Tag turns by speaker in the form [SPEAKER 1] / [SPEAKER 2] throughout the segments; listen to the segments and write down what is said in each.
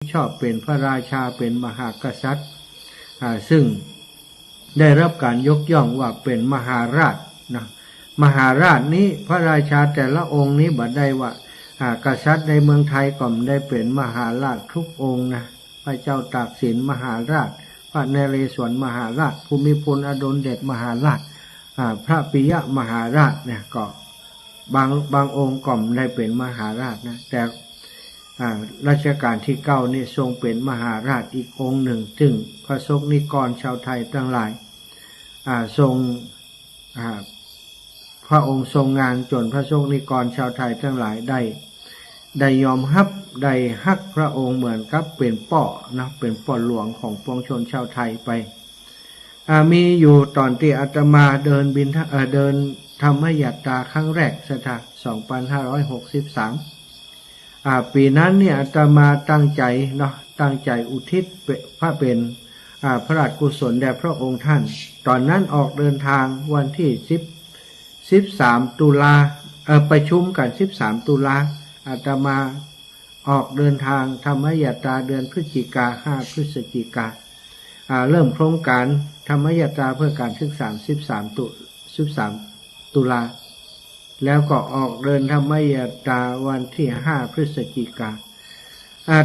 [SPEAKER 1] ชอบเป็นพระราชาเป็นมหากษัตริย์ซึ่งได้รับการยกย่องว่าเป็นมหาราชนะมหาราชนี้พระราชาแต่ละองค์นี้บัดได้ว่ากษัตริย์ในเมืองไทยก็ได้เป็นมหาราชทุกองค์นะพระเจ้าตากสินมหาราชพระนเรศวรมหาราชภูมิพลอดุลเดชมหาราชพระปิยมหาราชเนี่ยก็บางองค์ก็ได้เป็นมหาราชนะแต่รัชกาลที่9นี่ทรงเป็นมหาราชอีกองค์หนึ่งซึ่งพระสงฆ์นิกรชาวไทยทั้งหลายทรงพระองค์ทรงงานจนพระสงฆ์นิกรชาวไทยทั้งหลายได้ยอมรับได้ฮักพระองค์เหมือนกับเป็นป่อนะเป็นป่อหลวงของปวงชนชาวไทยไปมีอยู่ตอนที่อาตมาเดินธรรมยัตราครั้งแรกสถาน2563ปีนั้นเนี่ยอาตมาตั้งใจอุทิศพระเป็นพระราชกุศลแด่พระองค์ท่านตอนนั้นออกเดินทางวันที่13ตุลาประชุมกัน13ตุลาอาตมาออกเดินทางธรรมยัตราเดือนพฤศจิกา5พฤศจิกาเริ่มโครงการธรรมยัตราเพื่อการศึกษา13ตุลาแล้วก็ออกเดินธรรมยัตราวันที่5พฤศจิกา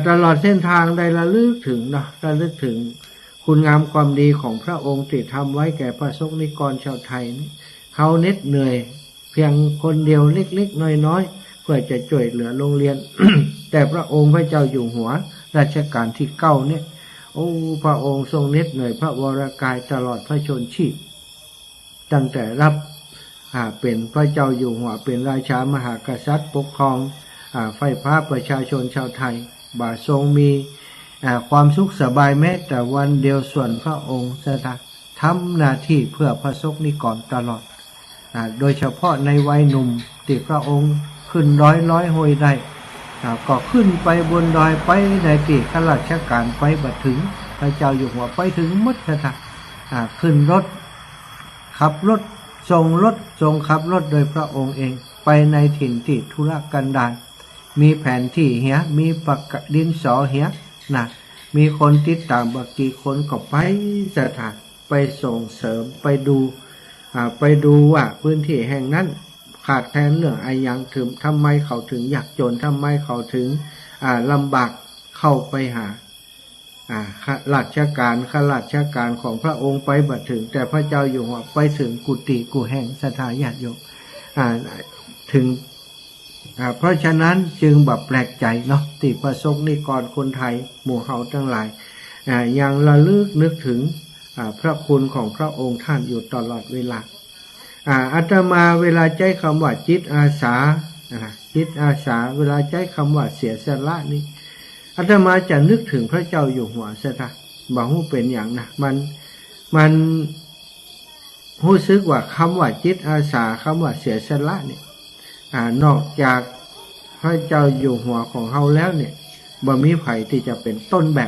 [SPEAKER 1] ตลอดเส้นทางได้ระลึกถึงคุณงามความดีของพระองค์ที่ทำไว้แก่พระสงฆ์นิกรชาวไทยเขาเหน็ดเหนื่อยเพียงคนเดียวเล็กๆน้อยๆเพื่อจะช่วยเหลือโรงเรียน แต่พระองค์พระเจ้าอยู่หัวรัชกาลที่9เนี่ยพระองค์ทรงเหน็ดเหนื่อยพระวรกายตลอดพระชนชีพตั้งแต่รับเป็นพระเจ้าอยู่หัวเป็นราชามหากษัตริย์ปกครองไฟฟ้าประชาชนชาวไทยบ่าทรงมีความสุขสบายแม้แต่วันเดียวส่วนพระองค์ทำหน้าที่เพื่อพระสงฆ์นิกรตลอดโดยเฉพาะในวัยหนุ่มที่พระองค์ขึ้นร้อยห้วยได้ก็ขึ้นไปบนดอยไปในที่ข้าราชการไปบัดถึงพระเจ้าอยู่หัวไปถึงมัดขึ้นรถขับรถทรงขับรถโดยพระองค์เองไปในถิ่นที่ทุรกันดารมีแผนที่เหียมีปากกาดินสอเหียมีคนติดตามบักกี่คนก็ไปสถานไปส่งเสริมไปดูว่าพื้นที่แห่งนั้นขาดแคลนเรื่องอะไรอย่างถึงทำไมเขาถึงยากจนทำไมเขาถึงลำบากเข้าไปหาข้าราชการของพระองค์ไปบัดถึงแต่พระเจ้าอยู่หัวไปถึงกุฏิกูแห่งสถาญาติโยมถึงเพราะฉะนั้นจึงแบบแปลกใจเนาะที่พระสงฆ์นิกรคนไทยหมู่เฮาทั้งหลายยังระลึกนึกถึงพระคุณของพระองค์ท่านอยู่ตลอดเวลาอาตมาเวลาใช้คำว่าจิตอาสาเวลาใช้คำว่าเสียสละนี้อาตมาจะนึกถึงพระเจ้าอยู่หัวซะท่าบอกว่าเป็นอย่างนะมันรู้สึกว่าคำว่าจิตอาสาคำว่าเสียสละเนี่ยนอกจากพระเจ้าอยู่หัวของเฮาแล้วเนี่ยบ่มีไผที่จะเป็นต้นแ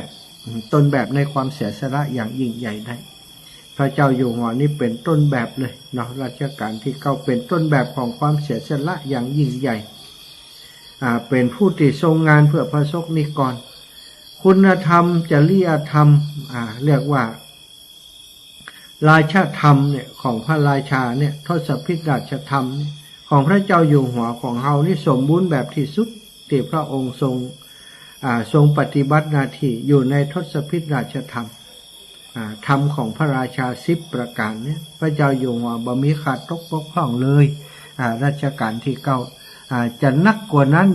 [SPEAKER 1] บบในความเสียสละอย่างยิ่งใหญ่ได้พระเจ้าอยู่หัวนี่เป็นต้นแบบเลยเนาะรัชกาลที่9เป็นต้นแบบของความเสียสละอย่างยิ่งใหญ่เป็นผู้ที่ทรงงานเพื่อพระสงฆ์นิกรคุณธรรมจริยธรรมเรียกว่าราชธรรมเนี่ยของพระราชาเนี่ยทศพิธราชธรรมของพระเจ้าอยู่หัวของเฮานี่สมบูรณ์แบบที่สุดที่พระองค์ทรงปฏิบัติหน้าที่อยู่ในทศพิธราชธรรมธรรมของพระราชา10ประการเนี่ยพระเจ้าอยู่หัวบ่มีขาดตกบกพร่องเลยรัชกาลที่9จะนักกว่านั้น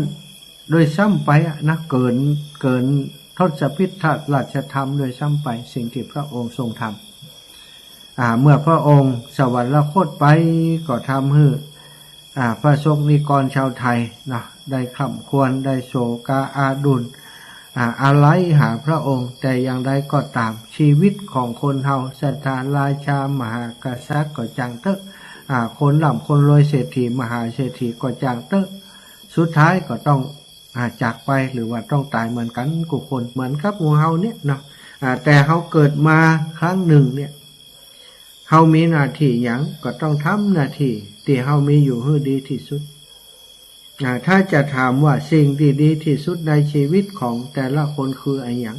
[SPEAKER 1] โดยซ้ำไปนะเกินทศพิธราชธรรมโดยซ้ำไปสิ่งที่พระองค์ทรงทำเมื่อพระองค์สวรรคตไปก็ทำให้พระสงฆ์นิกรชาวไทยนะได้คร่ำครวญได้โศกอาดุลอาลัยหาพระองค์แต่อย่างใดก็ตามชีวิตของคนเฮาศรัทธาราชามหากษัตริย์ก็จังเตอะคนร่ำคนรวยเศรษฐีมหาเศรษฐีก็จังเตอะสุดท้ายก็ต้องจากไปหรือว่าต้องตายเหมือนกันกุคนเหมือนกับหมู่เฮาเนี่ยเนาะแต่เฮาเกิดมาครั้งหนึ่งเนี่ยเฮามีหน้าที่หยังก็ต้องทำหน้าที่ที่เฮามีอยู่ให้ดีที่สุด ถ้าจะถามว่าสิ่งที่ดีที่สุดในชีวิตของแต่ละคนคืออะไรอย่าง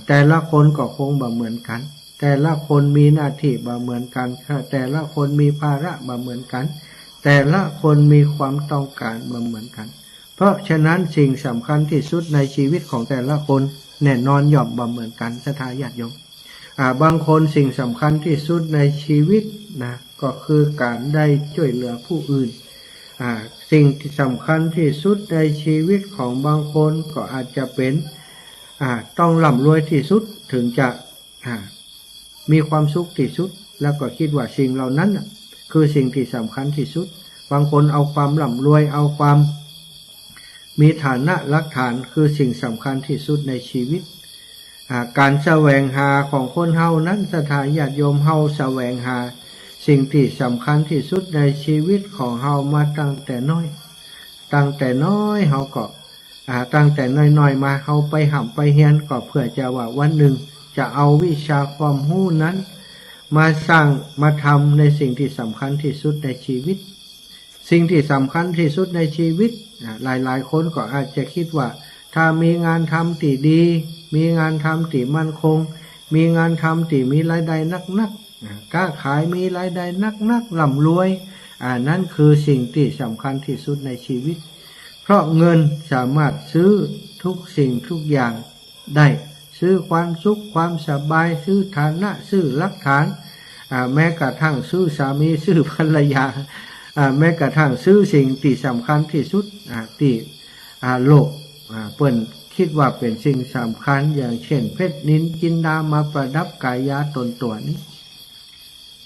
[SPEAKER 1] แต่ละคนก็คงบ่เหมือนกันแต่ละคนมีหน้าที่บ่เหมือนกันแต่ละคนมีภาระบ่เหมือนกันแต่ละคนมีความต้องการบ่เหมือนกันเพราะฉะนั้นสิ่งสำคัญที่สุดในชีวิตของแต่ละคนแน่นอนย่อมบ่เหมือนกันศรัทธาญาติโยมบางคนสิ่งสำคัญที่สุดในชีวิตนะก็คือการได้ช่วยเหลือผู้อื่นสิ่งที่สำคัญที่สุดในชีวิตของบางคนก็อาจจะเป็นต้องร่ำรวยที่สุดถึงจะมีความสุขที่สุดแล้วก็คิดว่าสิ่งเหล่านั้นคือสิ่งที่สำคัญที่สุดบางคนเอาความร่ำรวยเอาความมีฐานะหลักฐานคือสิ่งสำคัญที่สุดในชีวิตการแสวงหาของคนเฮานั้นศรัทธาญาติโยมเฮาแสวงหาสิ่งที่สำคัญที่สุดในชีวิตของเฮามาตั้งแต่น้อยเฮาก็ตั้งแต่น้อยๆมาเฮาไปหำไปเฮียนก็เพื่อจะว่าวันหนึ่งจะเอาวิชาความรู้นั้นมาสร้างมาทำในสิ่งที่สำคัญที่สุดในชีวิตสิ่งที่สำคัญที่สุดในชีวิตหลายๆคนก็อาจจะคิดว่าถ้ามีงานทำที่ดีมีงานทำที่มั่นคงมีงานทำที่มีรายได้นักๆค้าขายมีรายได้นักๆร่ำรวยนั่นคือสิ่งที่สำคัญที่สุดในชีวิตเพราะเงินสามารถซื้อทุกสิ่งทุกอย่างได้ซื้อความสุขความสบายซื้อฐานะซื้อหลักฐานแม้กระทั่งซื้อสามีซื้อภรรยาแม้กระทั่งซื้อสิ่งที่สำคัญที่สุดที่โลกเปิ้นคิดว่าเป็นสิ่งสำคัญอย่างเช่นเพชรนิลจินดามาประดับกายาตนตัวนี้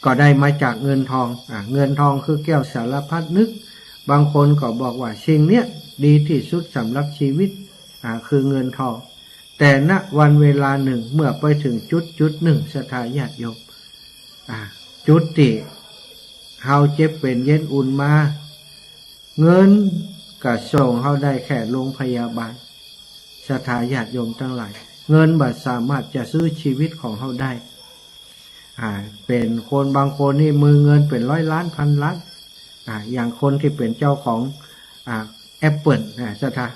[SPEAKER 1] ก็ได้มาจากเงินทองเงินทองคือแก้วสารพัดนึกบางคนก็บอกว่าสิ่งเนี้ยดีที่สุดสำหรับชีวิตคือเงินทองแต่ณวันเวลาหนึ่งเมื่อไปถึงจุดหนึ่งศรัทธาญาติโยมจุดที่เฮาเจ็บเป็นเย็นอุ่นมาเงินก็ส่งเฮาได้แค่โรงพยาบาลศรัทธาญาติโยมทั้งหลายเงินบ่สามารถจะซื้อชีวิตของเฮาได้เป็นคนบางคนนี่มือเงินเป็นร้อยล้านพันล้านอย่างคนที่เป็นเจ้าของแอปเปิลศรัทธา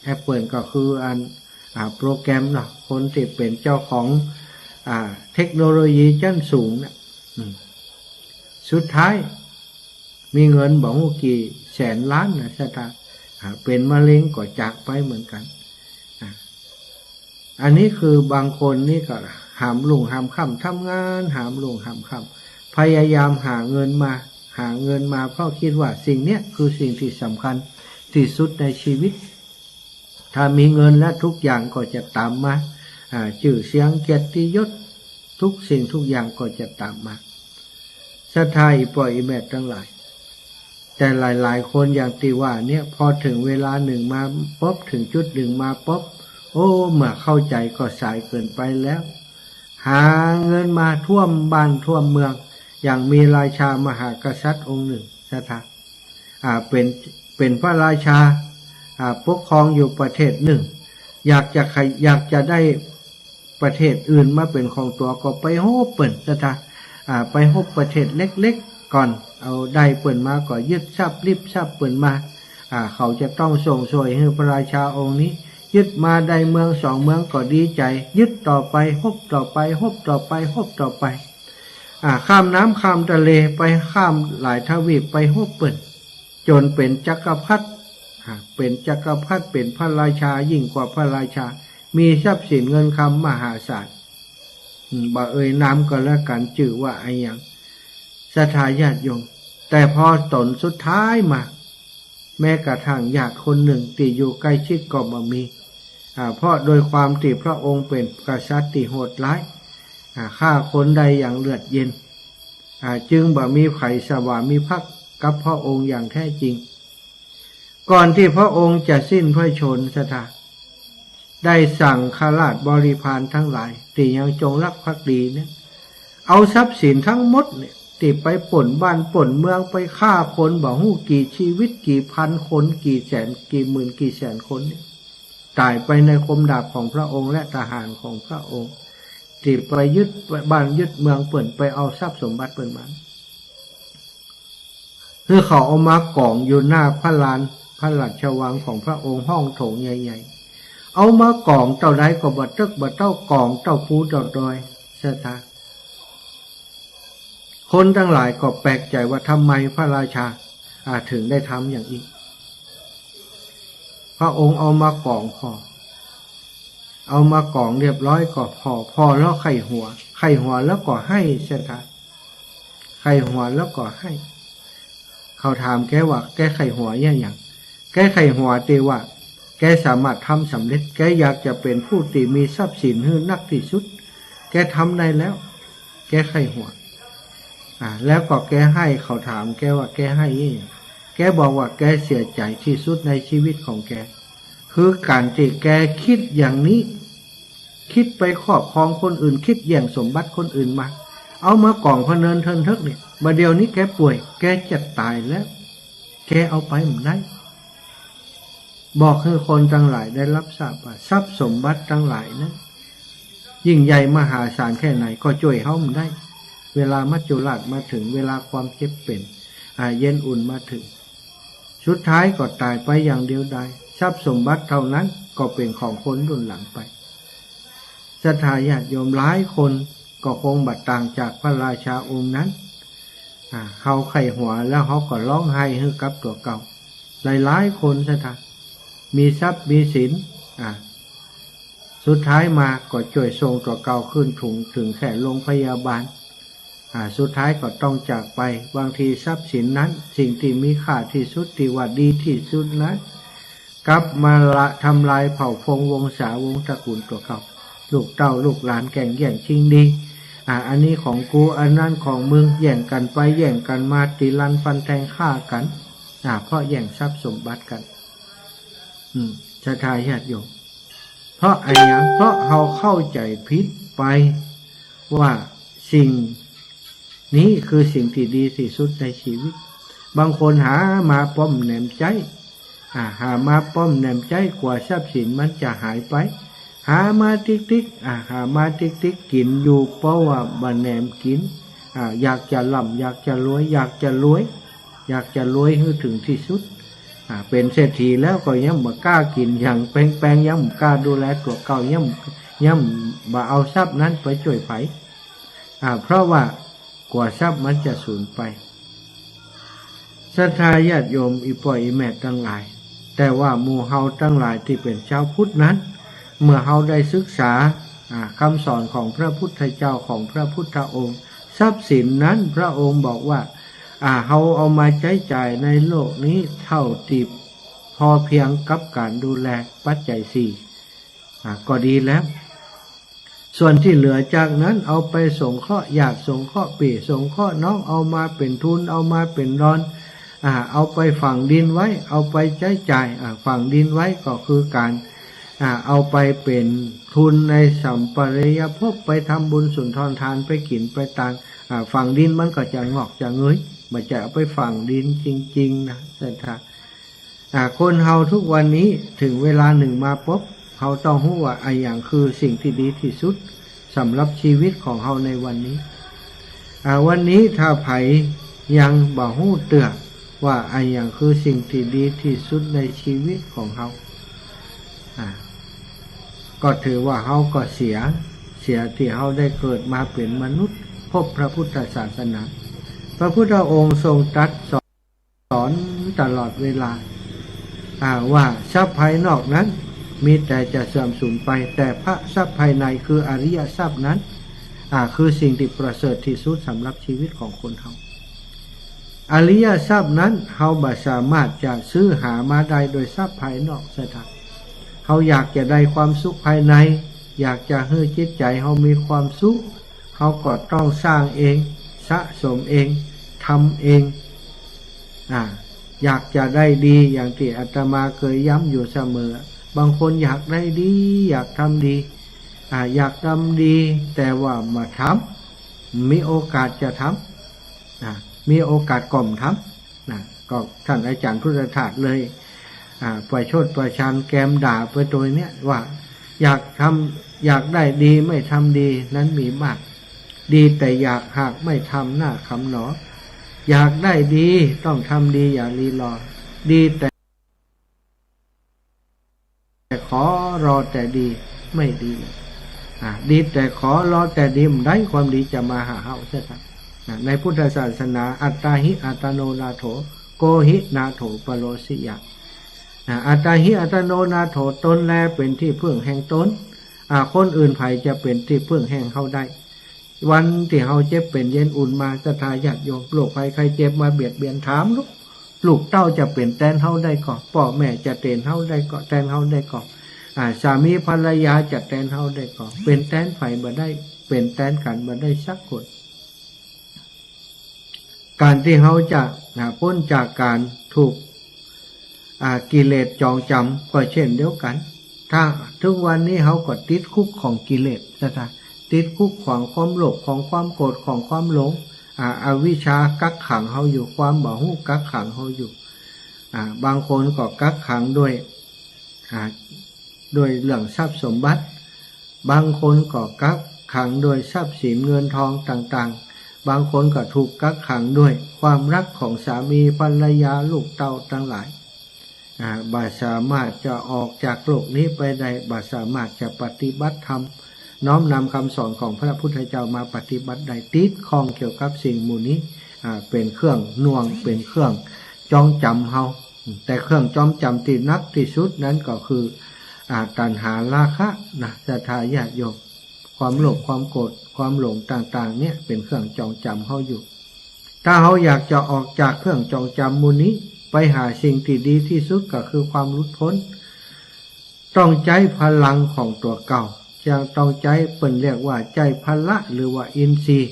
[SPEAKER 1] แอปเปิลก็คือโปรแกรมเนาะคนที่เป็นเจ้าของเทคโนโลยีชั้นสูงนะสุดท้ายมีเงินบอกว่ากี่แสนล้านนะศรัทธาเป็นมะเร็งก็จากไปเหมือนกันอันนี้คือบางคนนี่ก็หามลุ่งหามค่ำทำงานหามลุ่งหามค่ำพยายามหาเงินมาเพราะคิดว่าสิ่งเนี้ยคือสิ่งที่สำคัญที่สุดในชีวิตถ้ามีเงินและทุกอย่างก็จะตามมาชื่อเสียงเกียรติยศทุกสิ่งทุกอย่างก็จะตามมาศรัทธาอีปอยอีแม่ทั้งหลายแต่หลายๆคนอย่างที่ว่าเนี่ยพอถึงเวลาหนึ่งมาป๊บถึงจุดหนึ่งมาป๊บโอ้เมื่อเข้าใจก็สายเกินไปแล้วหาเงินมาท่วมบ้านท่วมเมืองอย่างมีราชามหากษัตริย์องค์หนึ่งศรัทธาเป็นพระราชาปกครองอยู่ประเทศหนึ่งอยากจะได้ประเทศอื่นมาเป็นของตัวก็ไปโฮบเปิ่นศรัทธาไปโฮบประเทศเล็กๆก่อนเอาได้เปิ่นมาก็ยึดทรัพย์ริบทรัพย์เปิ่นมาเขาจะต้องส่งสวยให้พระราชาองค์นี้ยึดมาได้เมืองสองเมืองก็ดีใจยึดต่อไปฮบต่อไปฮบต่อไปฮบต่อไปข้ามน้ำข้ามทะเลไปข้ามหลายทวีปไปฮบเปิ่นจนเป็นจักรพรรดิเป็นพระราชายิ่งกว่าพระราชามีทรัพย์สินเงินคำมหาศาลบ่เอ่ยน้ำก็แล้วกันจื่อว่าไอ้ยังศรัทธาญาติโยมแต่พอตนสุดท้ายมาแม้กระทั่งญาติคนหนึ่งที่อยู่ใกล้ชิดก็บ่มีเพราะโดยความที่พระองค์เป็นกษัตริย์ที่โหดร้ายฆ่าคนใดอย่างเลือดเย็นจึงบ่มีไผสวามิภักดิ์กับพระองค์อย่างแท้จริงก่อนที่พระองค์จะสิ้นพระชนม์ศรัทธาได้สั่งข้าราชบริพารทั้งหลายที่ยังจงรักภักดีเนี่ยเอาทรัพย์สินทั้งหมดเนี่ยที่ไปป่นบ้านป่นเมืองไปฆ่าคนบ่ฮู้กี่ชีวิตกี่พันคนกี่แสนกี่หมื่นกี่แสนคนเนี่ยตายไปในคมดาบของพระองค์และทหารของพระองค์ที่ไปยึดบ้านยึดเมืองเปิ่นไปเอาทรัพย์สมบัติเปิ่นมาคือเขาเอามากองอยู่หน้าพระลาน พระราชวังของพระองค์ห้องโถงใหญ่ๆเอามากองเต่าใดก็บ่ตึกบ่เต้ากองเต้าภูเต้าดอยเสถาคนทั้งหลายก็แปลกใจว่าทำไมพระราชาถึงได้ทำอย่างนี้พระองค์เอามากองพอเอามากองเรียบร้อยก็พอแล้วไข่หัวแล้วก็ให้เสถาไข่หัวแล้วก็ให้เขาถามแกว่าแกไข่หัวอย่างแกไข่หัวตีว่าแกสามารถทำสำเร็จแกอยากจะเป็นผู้ที่มีทรัพย์สินหื้อนักที่สุดแกทำได้แล้วแกไข่หัวแล้วก็แกให้เขาถามแกว่าแกให้ยังแกบอกว่าแกเสียใจที่สุดในชีวิตของแกคือการที่แกคิดอย่างนี้คิดไปครอบครองคนอื่นคิดแย่งสมบัติคนอื่นมาเอามากองพเนินเทินทึกเนี่ยมาเดี๋ยวนี้แกป่วยแกจะตายแล้วแกเอาไปมันได้บอกให้คนทั้งหลายได้รับทราบว่าทรัพย์สมบัติทั้งหลายนั้นยิ่งใหญ่มหาศาลแค่ไหนก็ช่วยเฮามันได้เวลามัจจุราชมาถึงเวลาความเจ็บเป็นเย็นอุ่นมาถึงสุดท้ายก็ตายไปอย่างเดียวดายทรัพย์สมบัติเท่านั้นก็เป็นของคนรุ่นหลังไปศรัทธาญาติโยมหลายคนก็คงบัดต่างจากพระราชาองค์นั้นเขาไข้หัวแล้วเขาก็ร้องไห้ให้กับตัวเก่าหลายคนศรัทธามีทรัพย์มีสินสุดท้ายมาก็ช่วยส่งตัวเก่าขึ้นถุงถึงแค่โรงพยาบาลสุดท้ายก็ต้องจากไปบางทีทรัพย์สินนั้นสิ่งที่มีค่าที่สุดที่ว่าดีที่สุดนั้นกลับมาละทำลายเผ่าพงวงศาวงตระกูลตัวเก่าลูกเต้าลูกหลานแข่งแย่งชิงดีอันนี้ของกูอันนั้นของมึงแย่งกันไปแย่งกันมาตีลันฟันแทงฆ่ากันเพราะแย่งทรัพย์สมบัติกันศรัทธาญาติโยมเพราะอะไรอย่างเพราะเราเข้าใจผิดไปว่าสิ่งนี้คือสิ่งที่ดีที่สุดในชีวิตบางคนหามาป้อมแหนมใจหามาป้อมแหนมใจกว่าทรัพย์สินมันจะหายไปหามาติ๊กหามาติ๊กกินอยู่เพราะว่าบันแหนมกินอยากจะล่ำอยากจะรวยอยากจะรวยให้ถึงที่สุดเป็นเศรษฐีแล้วก็ยังบ่กล้ากินอย่างแปลงยังบ่กล้าดูแลตัวเก่ายังบ่เอาทรัพย์นั้นไปช่วยไผเพราะว่ากว่าทรัพย์มันจะสูญไปศรัทธาญาติโยมอีพ่ออีแม่ทั้งหลายแต่ว่าหมู่เฮาทั้งหลายที่เป็นชาวพุทธนั้นเมื่อเฮาได้ศึกษาคำสอนของพระพุทธเจ้าของพระพุทธองค์ทรัพย์สินนั้นพระองค์บอกว่าเฮาเอามาใช้จ่ายในโลกนี้เท่าที่พอเพียงกับการดูแลปัจจัยสี่ก็ดีแล้วส่วนที่เหลือจากนั้นเอาไปสงเคราะห์ญาติสงเคราะห์พี่สงเคราะห์น้องเอามาเป็นทุนเอามาเป็นรอนเอาไปฝังดินไว้เอาไปใช้จ่ายฝังดินไว้ก็คือการเอาไปเป็นทุนในสัมปรายภพไปทำบุญสุนทรทานไปกินไปตางฝังดินมันก็จะงอกจะเงยมันจะเอาไปฝังดินจริงๆนะสัทธาคนเฮาทุกวันนี้ถึงเวลาหนึ่งมาปุ๊บเฮาต้องรู้ว่าอย่างคือสิ่งที่ดีที่สุดสำหรับชีวิตของเฮาในวันนี้วันนี้ถ้าไผยังบ่ฮู้เตื้อว่าอย่างคือสิ่งที่ดีที่สุดในชีวิตของเฮาก็ถือว่าเฮาก็เสียที่เฮาได้เกิดมาเป็นมนุษย์พบพระพุทธศาสนาพระพุทธองค์ทรงตรัสสอนตลอดเวลาว่าทรัพย์ภายนอกนั้นมีแต่จะเสื่อมสูญไปแต่พระทรัพย์ภายในคืออริยทรัพย์นั้นคือสิ่งที่ประเสริฐที่สุดสำหรับชีวิตของคนเฮาอริยทรัพย์นั้นเฮาบ่สามารถจะซื้อหามาได้โดยทรัพย์ภายนอกเสียทีเฮาอยากจะได้ความสุขภายในอยากจะให้จิตใจเฮามีความสุขเฮาก็ต้องสร้างเองสะสมเองทำเองอยากจะได้ดีอย่างที่อาตมาเคยย้ำอยู่เสมอบางคนอยากได้ดีอยากทำดีอยากทำดีแต่ว่ามาทำมีโอกาสจะทำมีโอกาสก่อมทำก็ท่านอาจารย์พุทธทาสเลยประชดประชันแกมด่าไปตัวเนี้ยว่าอยากได้ดีไม่ทำดีนั้นมีมากดีแต่อยากหากไม่ทำหน้าคำหนออยากได้ดีต้องทำดีอย่าลีลอดีแต่ แต่ขอรอแต่ดีไม่ดีเลยดีแต่ขอรอแต่ดีมันได้ความดีจะมาหาเฮาใช่ไหมในพุทธศาสนาอัตตาหิอัตโนนาโถโกหินาโถปโลสิยะอัตตาหิอัตโนนาโถตนแลเป็นที่พึ่งแห่งตนคนอื่นไผจะเป็นที่พึ่งแห่งเฮาได้วันที่เฮาเจ็บเป็นเย็นอุ่นมาศรัทธาญาติโยมโรคภัยใครเจ็บมาเบียดเบียนถามลูกเต้าจะเป็นแตนเฮาได้ก่อพ่อแม่จะเตนเฮาได้ก่อแตนเฮาได้ก่อสามีภรรยาจะแตนเฮาได้ก่อเป็นแตนไผบ่ได้เป็นแตนกันบ่ได้สักคนการที่เฮาจะพ้นจากการถูกกิเลสจองจำก็เช่นเดียวกันถ้าทุกวันนี้เฮาก็ติดคุกของกิเลสนะติดคุกของความโลภของความโกรธของความหลงอวิชชากักขังเฮาอยู่ความบ่ฮู้กักขังเฮาอยู่บางคนก็กักขังด้วยเรื่องทรัพย์สมบัติบางคนก็กักขังด้วยทรัพย์สินเงินทองต่างๆบางคนก็ถูกกักขังด้วยความรักของสามีภรรยาลูกเต้าทั้งหลายบ่สามารถจะออกจากโลกนี้ไปได้บ่สามารถจะปฏิบัติธรรมน้อมนำคำสอนของพระพุทธเจ้ามาปฏิบัติได้ติดข้องเกี่ยวกับสิ่งหมู่นี้เป็นเครื่องน่วงเป็นเครื่องจองจำเฮาแต่เครื่องจองจำที่นักที่สุดนั้นก็คือตัณหาราคะศรัทธาญาติโยมความโลภความโกรธความหลงต่างๆเนี่ยเป็นเครื่องจองจำเฮาอยู่ถ้าเฮาอยากจะออกจากเครื่องจองจำหมู่นี้ไปหาสิ่งที่ดีที่สุดก็คือความหลุดพ้นต้องใจพลังของตัวเก่าจะต้องใจเปิ้นเรียกว่าใจพละหรือว่าอินทรีย์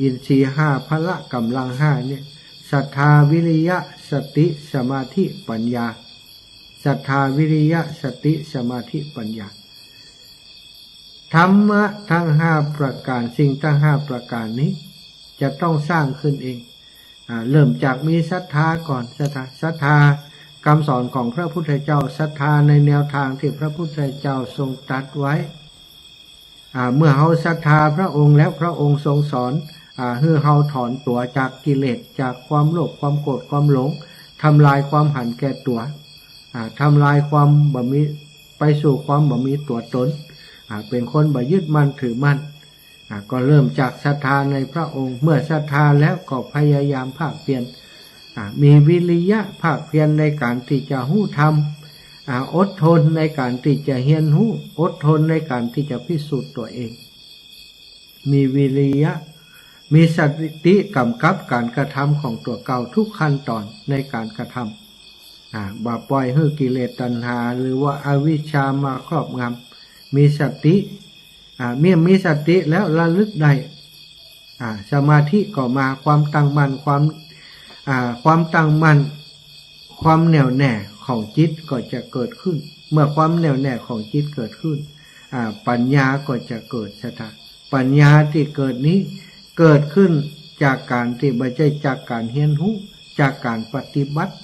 [SPEAKER 1] อินทรีย์5พละกำลัง5เนี่ยศรัทธาวิริยะสติสมาธิปัญญาศรัทธาวิริยะสติสมาธิปัญญาธรรมะทั้ง5ประการสิ่งทั้ง5ประการนี้จะต้องสร้างขึ้นเองเริ่มจากมีศรัทธาก่อนศรัทธาคำสอนของพระพุทธเจ้าศรัทธาในแนวทางที่พระพุทธเจ้าทรงตรัสไว้เมื่อเฮาศรัทธาพระองค์แล้วพระองค์ทรงสอนให้เฮาถอนตัวจากกิเลสจากความโลภความโกรธความหลงทำลายความหันแก่ตัวทำลายความบ่มีไปสู่ความบ่มีตัวตนเป็นคนบ่ยึดมั่นถือมั่นก็เริ่มจากศรัทธาในพระองค์เมื่อศรัทธาแล้วก็พยายามภาคเพียรมีวิริยะภาคเพียรในการที่จะฮู้ธรรมอดทนในการที่จะเรียนรู้อดทนในการที่จะพิสูจน์ตัวเองมีวิริยะมีสติกำกับการกระทำของตัวเก่าทุกขั้นตอนในการกระทำบ่ปล่อยให้กิเลสตัณหาหรือว่าอวิชชามาครอบงำมีสติเมื่อมีสติแล้วระลึกได้สมาธิก็มาความตั้งมั่นความตั้งมั่นความแน่วแน่ของจิตก็จะเกิดขึ้นเมื่อความแน่วแน่ของจิตเกิดขึ้นปัญญาก็จะเกิดปัญญาที่เกิดนี้เกิดขึ้นจากการที่ไม่ใช่จากการเรียนรู้จากการปฏิบัติ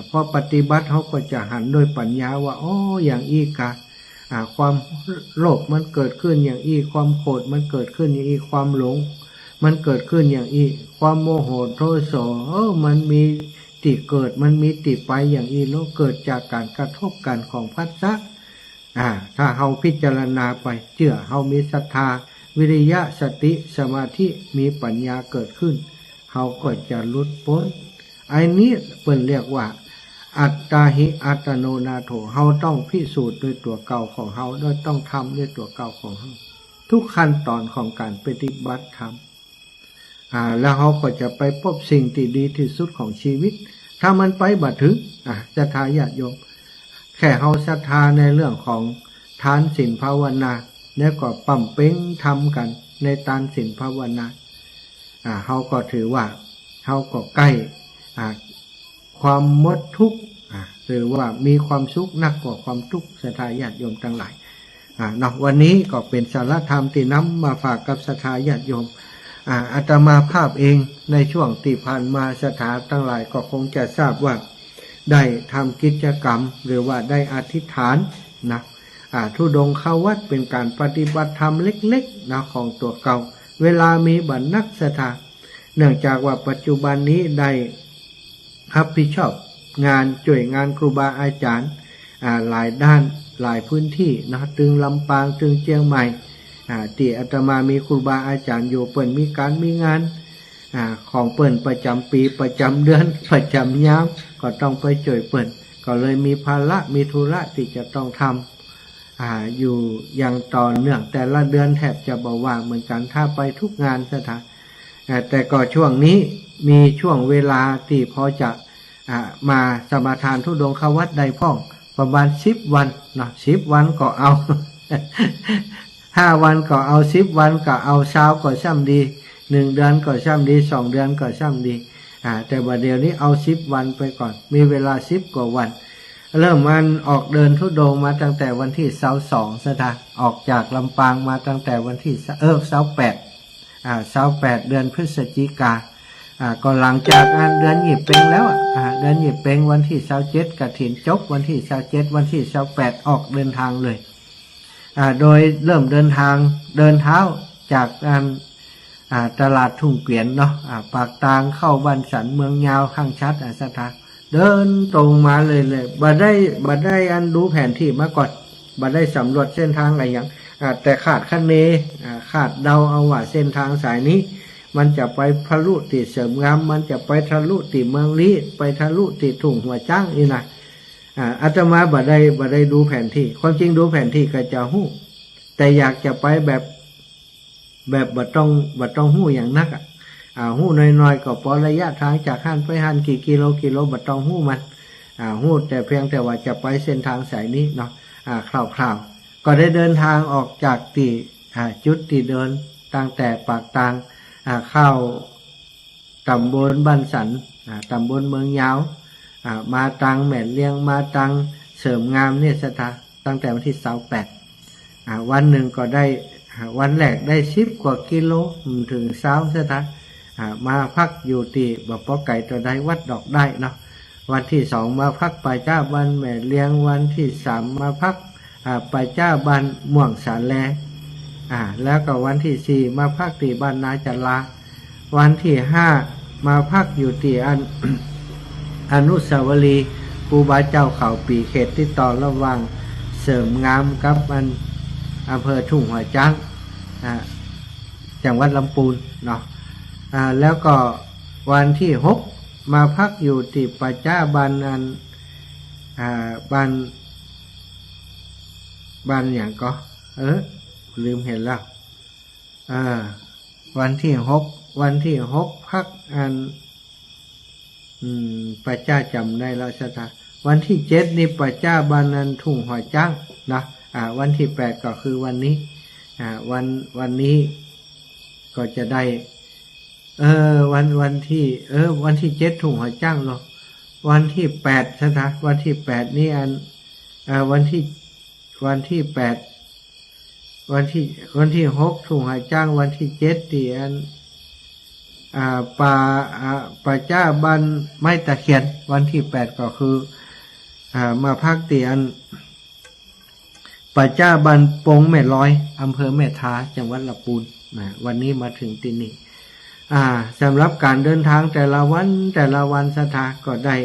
[SPEAKER 1] พอปฏิบัติเขาก็จะหันโดยปัญญาว่าอ๋ออย่างอีกะความโลภมันเกิดขึ้นอย่างอีความโกรธมันเกิดขึ้นอย่างอีความหลงมันเกิดขึ้นอย่างอีความโมโหโทสะมันมีที่เกิดมันมีที่ไปอย่างอีแล้วเกิดจากการกระทบกันของผัสสะถ้าเฮาพิจารณาไปเชื่อเฮามีศรัทธาวิริยะสติสมาธิมีปัญญาเกิดขึ้นเฮาก็จะหลุดพ้นไอ้นี้เพิ่นเรียกว่าอัตตาหิอัตโนนาโถเฮาต้องพิสูจน์ด้วยตัวเก่าของเฮาด้วยต้องทำด้วยตัวเก่าของเฮาทุกขั้นตอนของการปฏิบัติธรรมแล้วเขาก็จะไปพบสิ่งที่ดีที่สุดของชีวิตถ้ามันไปบัดถึงศรัทธาญาติโยมแค่เขาศรัทธาในเรื่องของทานศีลภาวนาแล้วก็ปั๊มเป้งทำกันในทานศีลภาวนาเขาก็ถือว่าเขาก็ใกล้ความหมดทุกข์หรือว่ามีความสุขนักกว่าความทุกข์ศรัทธาญาติโยมทั้งหลายวันนี้ก็เป็นสาระธรรมที่นำมาฝากกับศรัทธาญาติโยมอาตมาภาพเองในช่วงที่ผ่านมาศรัทธาทั้งหลายก็คงจะทราบว่าได้ทำกิจกรรมหรือว่าได้อธิษฐานธุดงค์เข้าวัดเป็นการปฏิบัติธรรมเล็กๆของตัวเก่าเวลามีบรรณักศรัทธาเนื่องจากว่าปัจจุบันนี้ได้รับผิดชอบงานช่วยงานครูบาอาจารย์ หลายด้านหลายพื้นที่นะตึงลำปางตึงเชียงใหม่ที่อาตมามีครูบาอาจารย์อยู่เปิ่นมีการมีงานของเปิ่นประจำปีประจำเดือนประจำยามก็ต้องไปช่วยเปิ่นก็เลยมีภาระมีธุระที่จะต้องทำอยู่อย่างต่อเนื่องแต่ละเดือนแทบจะบ่ว่างเหมือนกันถ้าไปทุกงานสถานแต่ก็ช่วงนี้มีช่วงเวลาที่พอจะมาสมาทานธุดงควัดใดพ่องประมาณ10 วันเนาะ10 วันก็เอา 5 วันก็เอา10 วันก็เอาเช้าก็ช่ำดี1 เดือนก็ช่ำดี2 เดือนก็ช่ำดีแต่ว่าเดี๋ยวนี้เอา10 วันไปก่อนมีเวลา10 กว่าวันเริ่มมันออกเดินธุดงมาตั้งแต่วันที่22สถานออกจากลำปางมาตั้งแต่วันที่28เดือนพฤศจิกาก็หลังจากเดือนหยิบเป็งแล้วเดือนหยิบเป็งวันที่27กฐินจบวันที่27วันที่28ออกเดินทางเลยโดยเริ่มเดินทางเดินเท้าจากตลาดทุ่งเกวียนเนาะปากทางเข้าบ้านสันเมืองยาวข้างชัดสถานเดินตรงมาเลยบ่ได้ดูแผนที่มาก่อนบ่ได้สำรวจเส้นทางอะไรอย่างแต่ขาดคะเนขาดเดาเอาว่าเส้นทางสายนี้มันจะไปทะลุติเสริมงามมันจะไปทะลุติเมืองลี้ไปทะลุติทุ่งหัวจ้างนี่นะอาตมาบ่ได้ดูแผนที่ความจริงดูแผนที่ก็จะหู้แต่อยากจะไปแบบบ่ต้องหู้อย่างนักหู้น้อยๆก็พอระยะทางจากหันไปหันกี่กิโลบ่ต้องหู้มันหู้แต่เพียงแต่ว่าจะไปเส้นทางสายนี้เนาะคร่าวๆก็ได้เดินทางออกจากที่จุดที่เดินตั้งแต่ปากทางเข้าตำบลบ้านสันตำบลเมืองยาวมาตังแม่เลียงมาตังเสริมงามเนี่ยสถานตั้งแต่วันที่28วันหนึ่งก็ได้วันแรกได้10 กว่ากิโลถึง20สถานมาพักอยู่ที่บ่ปอไก่ตัวใดวัดดอกได้เนาะวันที่2มาพักป่าจ้าบ้านแม่เลียงวันที่3มาพักป่าจ้าบ้านม่วงสาแลแล้วก็วันที่4มาพักที่บ้านนาจันลาวันที่5มาพักอยู่ที่อนุสาวรีย์ครูบาเจ้าเขาปีเขตที่ต่อระหว่างเสริมงามกับอำเภอทุ่งหัวจ้างจังหวัดลำพูนเนาะแล้วก็วันที่6มาพักอยู่ที่ป่าจ้าบ้านบ้านอย่างก็ลืมเห็นแล้ววันที่6พักป่าจ้าจำได้แล้วสถานวันที่7นี่ป่าจ้าบ้านทุ่งหัวจ้างนะวันที่8ก็คือวันนี้วันนี้ก็จะได้วันที่7ทุ่งหัวจ้างเนาะวันที่8สถานวันที่8นี่วันที่8วันที่6ทุ่งหัวจ้างวันที่7ที่ป่าจ้าบ้านไม้ตะเคียนวันที่8ก็คือมาพักที่ป่าจ้าบ้านปงแม่ลอยอำเภอแม่ทาจังหวัดลำพูนวันนี้มาถึงที่นี่สำหรับการเดินทางแต่ละวันสถานก็ได้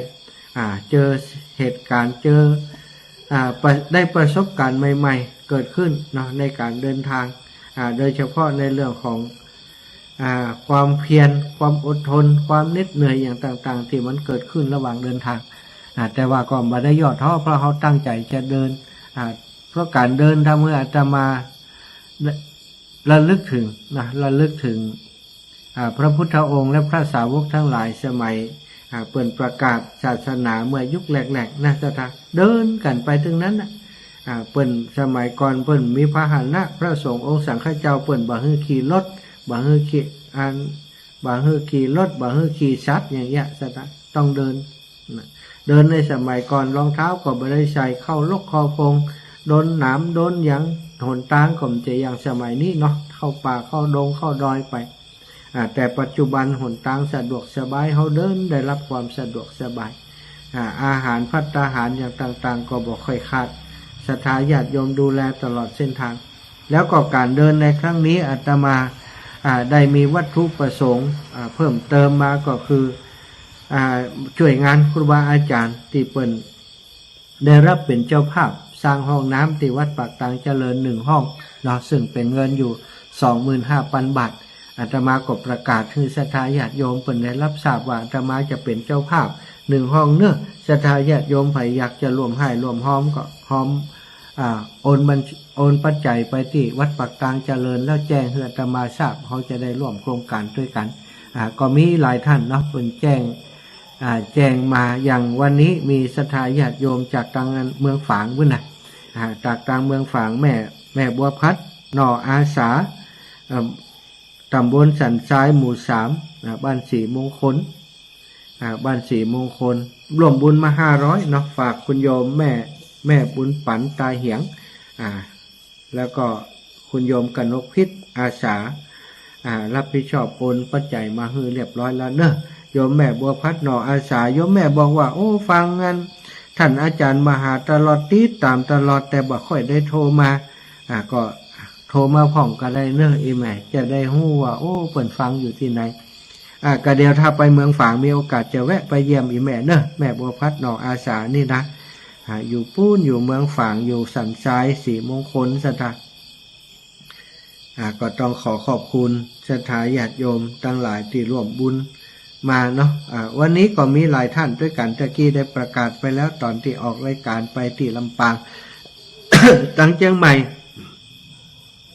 [SPEAKER 1] เจอเหตุการณ์ได้ประสบการณ์ใหม่ๆเกิดขึ้นเนาะในการเดินทางโดยเฉพาะในเรื่องของความเพียรความอดทนความเหน็ดเหนื่อยอย่างต่างๆที่มันเกิดขึ้นระหว่างเดินทางแต่ว่าก็ไม่ได้ย่อท้อเพราะเขาตั้งใจจะเดินเพราะการเดินทำให้อาตมาระลึกถึงพระพุทธองค์และพระสาวกทั้งหลายสมัยเปิดประกาศศาสนาเมื่อยุคแรกๆนะสถานเดินกันไปถึงนั้นเปิ่นสมัยก่อนเปิ่นมีพาหนะพระสงฆ์องค์สังฆเจ้าเปิ่นบ่ฮือขี่รถบ่ฮือขี่รถบ่ฮือขี่สัตว์อย่างเงี้ยสถานต้องเดินในสมัยก่อนรองเท้าก็บ่ได้ใส่เข้าลกคอพงโดนหนามโดนหยังหนทางก็จะอย่างสมัยนี้เนาะเข้าป่าเข้าดงเข้าดอยไปแต่ปัจจุบันหนทางสะดวกสบายเขาเดินได้รับความสะดวกสบายอาหารภัตตาหารอย่างต่างๆก็บ่ค่อยขาดศรัทธาญาติโยมดูแลตลอดเส้นทางแล้วก็การเดินในครั้งนี้อาตมาได้มีวัตถุประสงค์เพิ่มเติมมาก็คือช่วยงานครูบาอาจารย์ที่เปิ่น ได้รับเป็นเจ้าภาพสร้างห้องน้ำที่วัดปากตางเจริญ1 ห้องเนาะซึ่งเป็นเงินอยู่ 25,000 บาทอาตมาก็ประกาศให้ศรัทธาญาติโยมเพิ่นได้รับทราบว่าอาตมาจะเป็นเจ้าภาพ1 ห้องเนอะศรัทธาญาติโยมไผอยากจะร่วมให้ร่วมห้อมก็ห้อมโอนปัจจัยไปที่วัดปากตางเจริญแล้วแจ้งให้อาตมาทราบเขาจะได้ร่วมโครงการด้วยกันก็มีหลายท่านเนาะเพิ่นแจ้งมาอย่างวันนี้มีศรัทธาญาติโยมจากทางเมืองฝางพุ่นน่ะจากทางเมืองฝางแม่บัวพัดหน่ออาสาตำบลสันทรายหมู่3บ้านสีมงคลบ้านสีมงคลร่วมบุญมา500เนาะฝากคุณโยมแม่บุญปันตาเหียงแล้วก็คุณโยมกนกพิษอาสารับผิดชอบโอนปัจจัยมาให้เรียบร้อยแล้วเนอะโยมแม่บัวพัดหน่ออาสาโยมแม่บอกว่าโอ้ฟังงั้นท่านอาจารย์มาหาตลอดติดตามตลอดแต่บ่ค่อยได้โทรมาก็โทรมาพ่องก็ได้เนอะอีแม่จะได้ฮู้ว่าโอ้เปิ่นฟังอยู่ที่ไหนก็เดี๋ยวถ้าไปเมืองฝางมีโอกาสจะแวะไปเยี่ยมอีแม่เนอะแม่บัวพัดหน่ออาสานี่นะอยู่ปูนอยู่เมืองฝางอยู่สันทรายสีมงคลสถานก็ต้องขอบคุณศรัทธาญาติโยมทั้งหลายที่ร่วมบุญมาเนาะวันนี้ก็มีหลายท่านด้วยกันตะกี้ได้ประกาศไปแล้วตอนที่ออกรายการไปที่ลำปาง ตั้งเชียงใหม่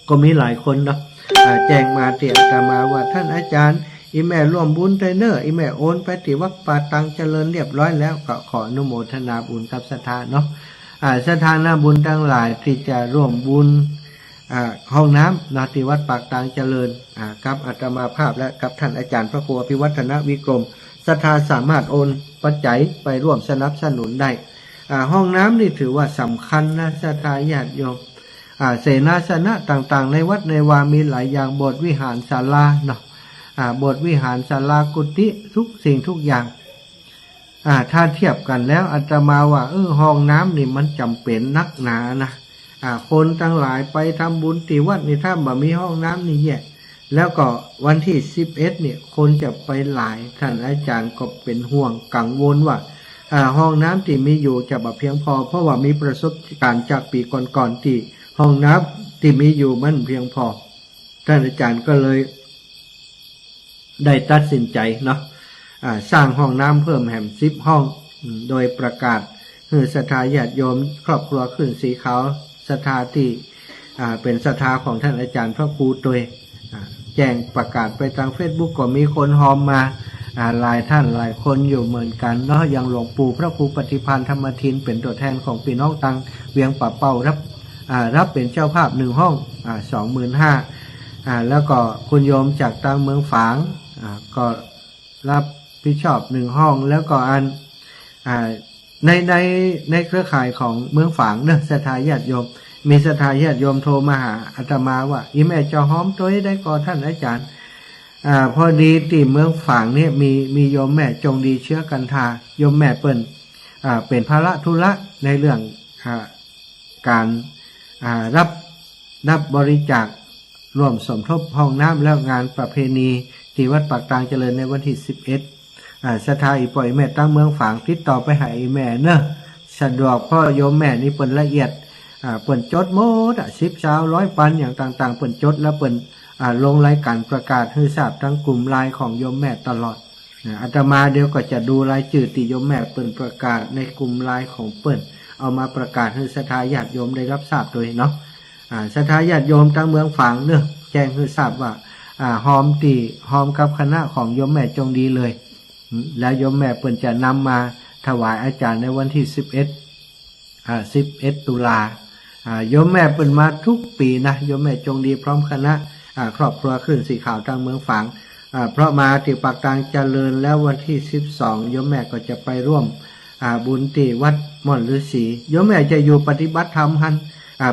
[SPEAKER 1] ก็มีหลายคนเนาะแจ้งมาเตียกมาว่าท่านอาจารย์อีแม่ร่วมบุญไทเนอร์อีแม่โอนไปที่วัดป่าตังเจริญเรียบร้อยแล้วก็ขออนุโมทนาบุญกับศรัทธาเนาะศรัทธาบุญทั้งหลายที่จะร่วมบุญห้องน้ำนาที่วัดปากตางเจริญกับอาตมาภาพและกับท่านอาจารย์พระครูอภิวัฒนวิกรมศรัทธาสามารถโอนปัจจัยไปร่วมสนับสนุนได้ห้องน้ำนี่ถือว่าสำคัญนะศรัทธาญาติโยมเสนาสนะต่างๆในวัดในวามีหลายอย่างโบสถ์วิหารศาลาเนาะโบสถ์วิหารศาลากุฏิทุกสิ่งทุกอย่างถ้าเทียบกันแล้วอาตมาว่าห้องน้ำนี่มันจำเป็นนักหนานะคนทั้งหลายไปทำบุญที่วัดนี่ถ้าบ่มีห้องน้ำนี่แย่แล้วก็วันที่11เนี่ยคนจะไปหลายท่านอาจารย์ก็เป็นห่วงกังวลว่าห้องน้ำที่มีอยู่จะบ่เพียงพอเพราะว่ามีประสบการณ์จากปีก่อนๆที่ห้องน้ำที่มีอยู่มันเพียงพอท่านอาจารย์ก็เลยได้ตัดสินใจเนาะสร้างห้องน้ำเพิ่มแห่ม10 ห้องโดยประกาศให้ศรัทธาญาติโยมครอบครัวขึ้นสีขาวศรัทธาที่เป็นศรัทธาของท่านอาจารย์พระครูตัวแจ้งประกาศไปทาง Facebook ก็มีคนหอมมาหลายท่านหลายคนอยู่เหมือนกันเนาะอย่างหลวงปู่พระครูปฏิภาณธรรมทินเป็นตัวแทนของพี่น้องตังเวียงป่าเป้ารับเป็นเจ้าภาพ1 ห้อง25,000แล้วก็คุณโยมจากทางเมืองฝางก็รับผิดชอบ1 ห้องแล้วก็ในเครือข่ายของเมืองฝางเนอะศรัทธาญาติโยมมีศรัทธาญาติโยมโทรมาหาอาตมาว่าอีแม่จะหอมตัวได้ก่อท่านอาจารย์พอดีที่เมืองฝางเนี่ยมีโยมแม่จงดีเชื้อกันทาโยมแม่เปิ้นเป็นภาระธุระในเรื่องการรับบริจาคร่วมสมทบห้องน้ำแล้วงานประเพณีที่วัดปากตางเจริญในวันที่11ศรัทธาอีปล่อยแม่ตั้งเมืองฝางติดต่อไปหาอีแม่เนอะสะดวกเพราะโยมแม่นี่เปิ้นละเอียดเปิ้นจดหมด10 ชาว100 ปันอย่างต่างๆเปิ้นจดแล้วเปิ้นลงรายการประกาศให้ทราบทั้งกลุ่มไลน์ของโยมแม่ตลอดอาตมาเดี๋ยวก็จะดูรายชื่อที่โยมแม่เปิ้นประกาศในกลุ่มไลน์ของเปิ้นเอามาประกาศให้ศรัทธาญาติโยมได้รับทราบโดยเนาะศรัทธาญาติโยมทั้งเมืองฝางเนอะแจ้งให้ทราบว่าหอมกับคณะของโยมแม่จงดีเลยแล้วโยมแม่เปิ้นจะนำมาถวายอาจารย์ในวันที่11 ตุลาโยมแม่เปิ้นมาทุกปีนะโยมแม่จงดีพร้อมคณะครอบครัวขึ้นสีขาวทางเมืองฝางเพราะมาที่ปากตางเจริญแล้ววันที่12โยมแม่ก็จะไปร่วมบุญที่วัดม่อนฤาษีโยมแม่จะอยู่ปฏิบัติธรรมหัน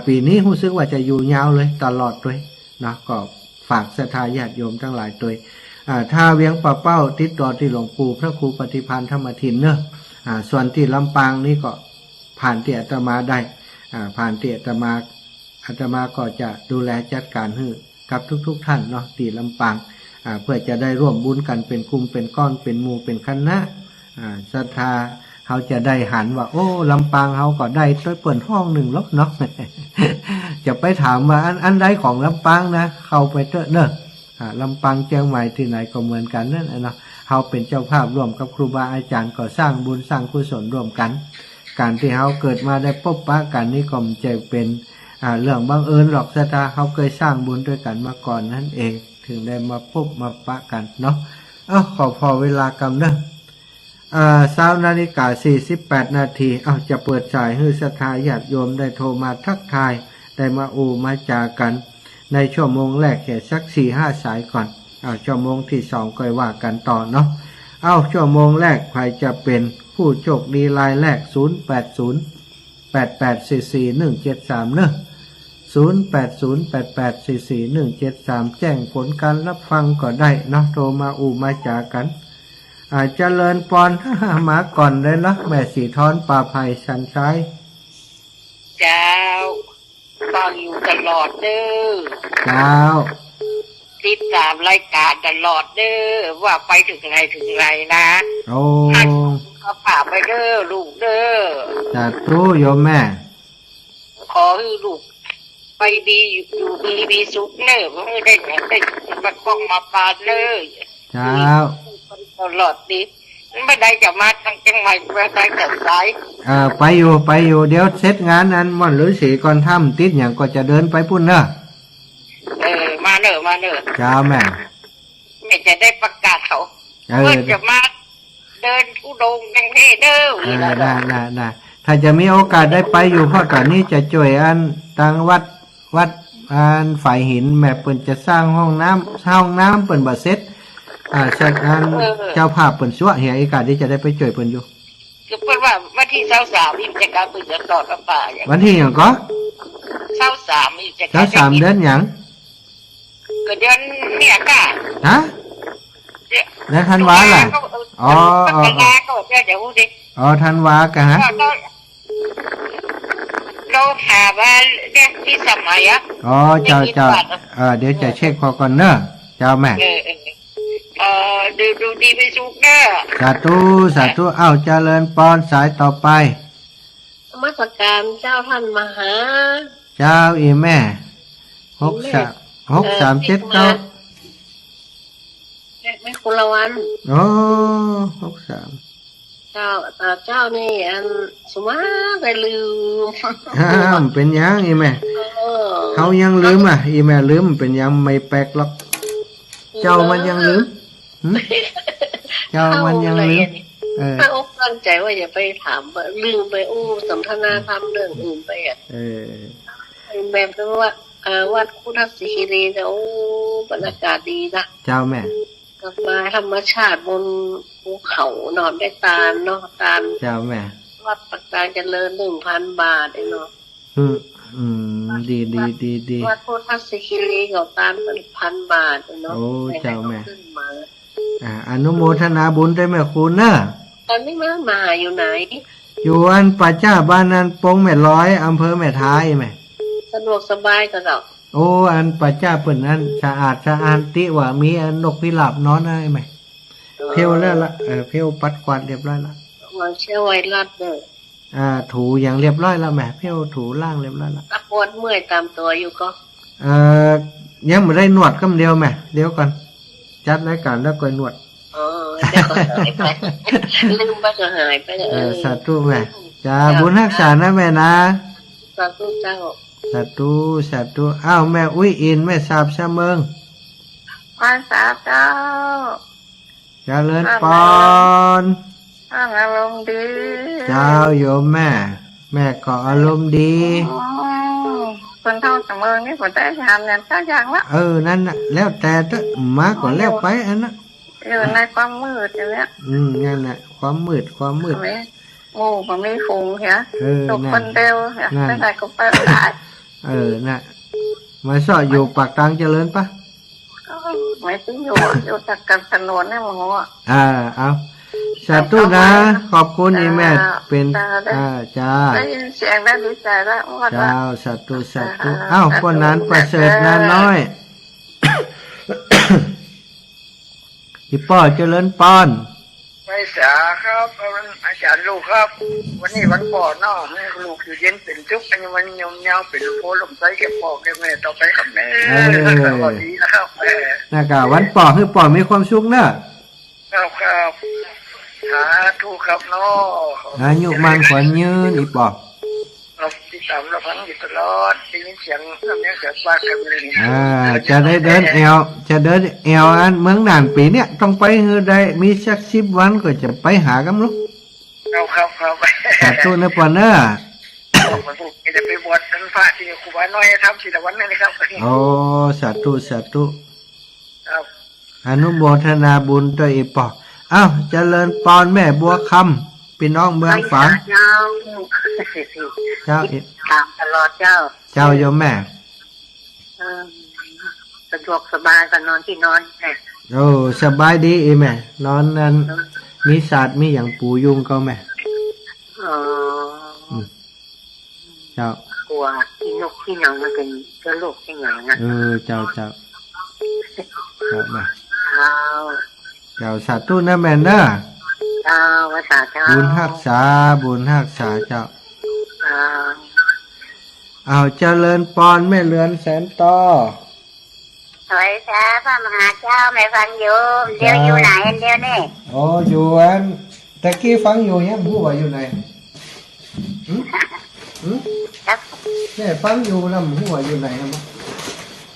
[SPEAKER 1] ปีนี้รู้สึกว่าจะอยู่ยาวเลยตลอดเลยนะก็ฝากศรัทธาญาติโยมทั้งหลายตัวถ้าเวียงป่าเป้าติดต่อที่หลวงปู่พระครูปฏิภาณธรรมทินเนอะส่วนที่ลำปางนี่ก็ผ่านที่อาตมาได้ผ่านที่อาตมาก็จะดูแลจัดการให้กับทุกท่านเนาะที่ลำปางเพื่อจะได้ร่วมบุญกันเป็นกลุ่มเป็นก้อนเป็นหมู่เป็นคณะศรัทธา เขาจะได้หันว่าโอ้ลำปางเขาก็ได้ต้วยเปิ่นห้องหนึ่งลบเนาะ จะไปถามว่าอันใดของลำปางนะเข้าไปเถอะเนอะลำปางเชียงใหม่ที่ไหนก็เหมือนกันนั่นเนาะเขาเป็นเจ้าภาพร่วมกับครูบาอาจารย์ก็สร้างบุญสร้างกุศลร่วมกันการที่เขาเกิดมาได้พบปะกันนี่ก็ไม่ใช่เป็นเรื่องบังเอิญหรอกสตาเขาเคยสร้างบุญด้วยกันมาก่อนนั่นเองถึงได้มาพบมาปะกันเนาะขอพอเวลากำเนอะ20:48 นาทีจะเปิดสายให้ศรัทธาญาติโยมได้โทรมาทักทายได้มามาจากันในชั่วโมงแรกแค่สัก 4-5 สายก่อนชั่วโมงที่2ก็ว่ากันต่อเนาะชั่วโมงแรกใครจะเป็นผู้โชคดีรายแรก0808844173เนอะ0808844173แจ้งผลการรับฟังก็ได้เนาะโทรมามาจากันเจริญปอนมาก่อนเลยเนาะแม่สีทอนป่าไผ่สันชัย
[SPEAKER 2] เจ้าฟังอยู่ตลอดเด้อ
[SPEAKER 1] เจ้า
[SPEAKER 2] ติดตามรายการตลอดเด้อว่าไปถึงไหนนะ
[SPEAKER 1] โอ้
[SPEAKER 2] ก็ฝากไปเด้อลูกเด้อ
[SPEAKER 1] สาธุโยมแม่
[SPEAKER 2] ขอให้ลูกไปดีอยู่ดีมีสุขเด้อไม่ได้มาคล้องมาปานเลย
[SPEAKER 1] เจ้า
[SPEAKER 2] ตลอดดิไม่ได้จะมาทางจังหวัดไม่ได้จัดสาย
[SPEAKER 1] ไปอยู่เดี๋ยวเสร็จงานนั้นม่อนหรือสีก่อนถ้ำติดอย่างก็จะเดินไปพุ่นเนอะ
[SPEAKER 2] มาเนอะ
[SPEAKER 1] เจ้าแม่
[SPEAKER 2] จะได้ประกาศเขาเพื่อจะมาเดินทุดงจังเทเด้อ
[SPEAKER 1] ได้ถ้าจะมีโอกาสได้ไปอยู่เพราะตอนนี้จะช่วยอันทางวัดอันฝ่ายหินแม่เปิ่นจะสร้างห้องน้ำเปิ่นบ่เสร็จจากนั้นเจ้าภาพเปิ่นชั่วเหียอีกาที่จะได้ไปช่วยเปิ่นอยู่
[SPEAKER 2] คือเปิ่นว่าวันที่23นี่จะการเปิ่นจะต่อน้ำป่า
[SPEAKER 1] วันที่หยังก็
[SPEAKER 2] 23นี่จะการ
[SPEAKER 1] 23เดือนหยัง
[SPEAKER 2] ก็เดือนเนี่ยค่ะ
[SPEAKER 1] ฮะเดือนธันวาล่ะธันวากะฮะ
[SPEAKER 2] เราหาว่าเนี่ยที่สมัย
[SPEAKER 1] เจ้าเดี๋ยวจะเช็คพอก่อนเนอะเจ้าแม่
[SPEAKER 2] ดูดีไปสุกเนอะ
[SPEAKER 1] สาธุเจริญปอนสายต่อไป
[SPEAKER 2] มาตรการเจ้าท่านมหา
[SPEAKER 1] เจ้าอีแม่6379
[SPEAKER 2] ไม่คุณละวัน
[SPEAKER 1] 63
[SPEAKER 2] เจ้านี่อันสมาไปลื
[SPEAKER 1] มเป็นยังอีแม่เขายังลืมอีแม่ลืมเป็นยังไม่แปลกหรอกเจ้ามันยังลืมมันยังลืม
[SPEAKER 2] ถ้าอกตั้งใจว่าอย่าไปถามลืมไปสนทนาธรรมเรื่องอื่นไปแบบเพราะว่าวัดคุทัศสีคีรีเนี่ยบรรยากาศดีนะ
[SPEAKER 1] เจ้าแม่
[SPEAKER 2] กลับมาธรรมชาติบนภูเขานอนได้ตาลเนาะตาล
[SPEAKER 1] เจ้าแม่
[SPEAKER 2] วัดปักตาเจริญ 1,000 บาทเนาะ
[SPEAKER 1] ดี
[SPEAKER 2] วัดพุทธศิคีรีกับตาลเป็น1,000 บาทเนาะ
[SPEAKER 1] โอ้เจ้าแม่อนุโมทนาบุญได้แม่คุณเนอะ
[SPEAKER 2] ตอนนี้มาอยู่ไหน
[SPEAKER 1] อยู่อันป่าจ้าบ้านนั้นปงแม่ร้อยอำเภอแม่ท้ายแม่
[SPEAKER 2] สะดวกสบายก็ดอก
[SPEAKER 1] อันป่าจ้าเปิ่นนั้นสะอาดติว่ามีอันนกพิราบนอนได้ไหมเพียวแล้วละเพียวปัดกวาดเรียบร้อยละ
[SPEAKER 2] วางเชื้อไวรัสเลย
[SPEAKER 1] ถูอย่างเรียบร้อยแล้วแม่เพียวถูล่างเรียบร้อยละ
[SPEAKER 2] ปวดเมื่อยตามตัวอยู่ก็
[SPEAKER 1] ยังไม่ได้นวดคำเดียวแม่เดี๋ยวก่อนจัดรายการแล้วก็นวด
[SPEAKER 2] เดี๋ยวก็หายไปลืมไปก็หายไป
[SPEAKER 1] สาธุแม่จ้าบุญรักษานะแม่นะ
[SPEAKER 2] สาธุเจ้า
[SPEAKER 1] สาธุแม่อุ้ยอินแม่สาบชะเมือง
[SPEAKER 2] สาเจ้า
[SPEAKER 1] เจริญปอน
[SPEAKER 2] อารมณ์ดี
[SPEAKER 1] เจ้าโยมแม่ก็อารมณ์ดี
[SPEAKER 2] คนเท่าชะเมืองนี่ก็ได้ทำเนี่ยสักอย่างละ
[SPEAKER 1] นั่นน่ะแล้วแต่มาก็แล้วไปอันนั้น
[SPEAKER 2] อยู่ในความมืดอย่างเนี้ย
[SPEAKER 1] นั่นน่ะความมืด
[SPEAKER 2] งูมันไม่ฟุ้งเหรอตกคนเดียวเหรอไม่ได้ก็ไปได้
[SPEAKER 1] น่ะมาสออยู่ปากกลางเจริญปะ
[SPEAKER 2] ไม่ถึงอยู่จากกันถนนนี่มึงอ่
[SPEAKER 1] ะเอาสาธุนะขอบคุณอีแม่เป็นจ้า
[SPEAKER 2] ได้ยินเสียงได้ดีใจแล้ว
[SPEAKER 1] เจ้าสาธุคนนั้นประเสริฐนาน้อยพี่ป้อเจริญปอน
[SPEAKER 3] ไปษาครับอาจารย์ลูกครับวันนี้วันพ่อเนาะให้ลูกอยู่เย็นเป็นทุกข์อันนี้วันยมยาวเป็นโพลมใสแก่พ่อแก่แม่ต่อไปครับแม่สวัสดีนะครับ
[SPEAKER 1] นะครับวันปอคือปอมีความสุขเนอะ
[SPEAKER 3] ครับสาธุครับเนาะ
[SPEAKER 1] อายุมันขวัญยืนอีปอ
[SPEAKER 3] เราติดตามเราฟังอยู่ตลอดได้ยินเสียงเสียงปากกันเลย
[SPEAKER 1] จะได้เดินแอวอันเมืองด่านปีเนี้ยต้องไปเฮือได้มีสัก10 วันก็จะไปหากันลูก
[SPEAKER 3] ครับ
[SPEAKER 1] สาธุนะปอเนอะ
[SPEAKER 3] จะไปบวชเป็นพระที่ครูบาน้อยทำ4 วันนี่ครับ
[SPEAKER 1] โอ้สาธุ
[SPEAKER 3] ครับ
[SPEAKER 1] อนุโมทนาบุญด้วยอีปอเจริญปอนแม่บัวคำพี่น้องเมืองฝางเจ้า
[SPEAKER 2] ตามตลอดเจ้า
[SPEAKER 1] โยมแม่
[SPEAKER 2] สะดวกสบายกันนอนที่นอน
[SPEAKER 1] โอ้สบายดีแม่นอนนั้นมีศาสตร์มีอย่างปูยุงก็แม่เจ้
[SPEAKER 2] ากลัวที่นกที่หนังมันเป็นเชื้อโรคที่หนังนะ
[SPEAKER 1] เจ้าแม่เจ้าสาธุนะแม่นะ
[SPEAKER 2] เจ้าภาษาเจ้า
[SPEAKER 1] บุญรักษาเจ้าเจริญปอนแม่เรือนแสนต่อ
[SPEAKER 2] ถอยช้าพระมหาเจ้าไม่ฟังอยู่เดี๋ยวอยู่ไหนเดี๋ยวนี่
[SPEAKER 1] อยู่อันตะกี้ฟังอยู่ยังพูดว่าอยู่ไหนแม่ฟังอยู่แล้วพูดว่าอยู่ไหนครับ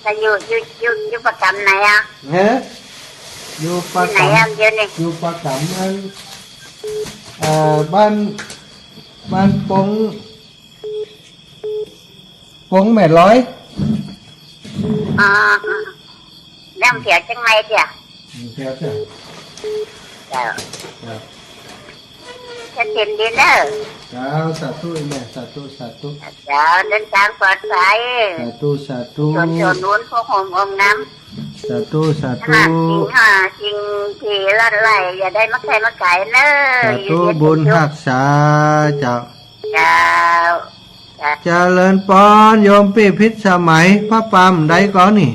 [SPEAKER 2] จะอยู่ประจำไหน
[SPEAKER 1] อยู่ประจำอยู่ประจำนั้นบ้านปงแม่ร้อย
[SPEAKER 2] เรื่องเสียจังไรเจ้าจะเต็มดีเด้อ
[SPEAKER 1] สาธุแม่สาธุ
[SPEAKER 2] เดินทางปลอดภัย
[SPEAKER 1] สาธุ
[SPEAKER 2] จนนู้นพวกผมองน้ำ
[SPEAKER 1] สาธุ
[SPEAKER 2] จริงที่ลั่นไหลอย่าได้มาใครมาไก่เนอะ
[SPEAKER 1] สาธุบุญรักษาเจ้าเจริญปอนโยมปีพิษสมัยพระปามได้ก่อนนี่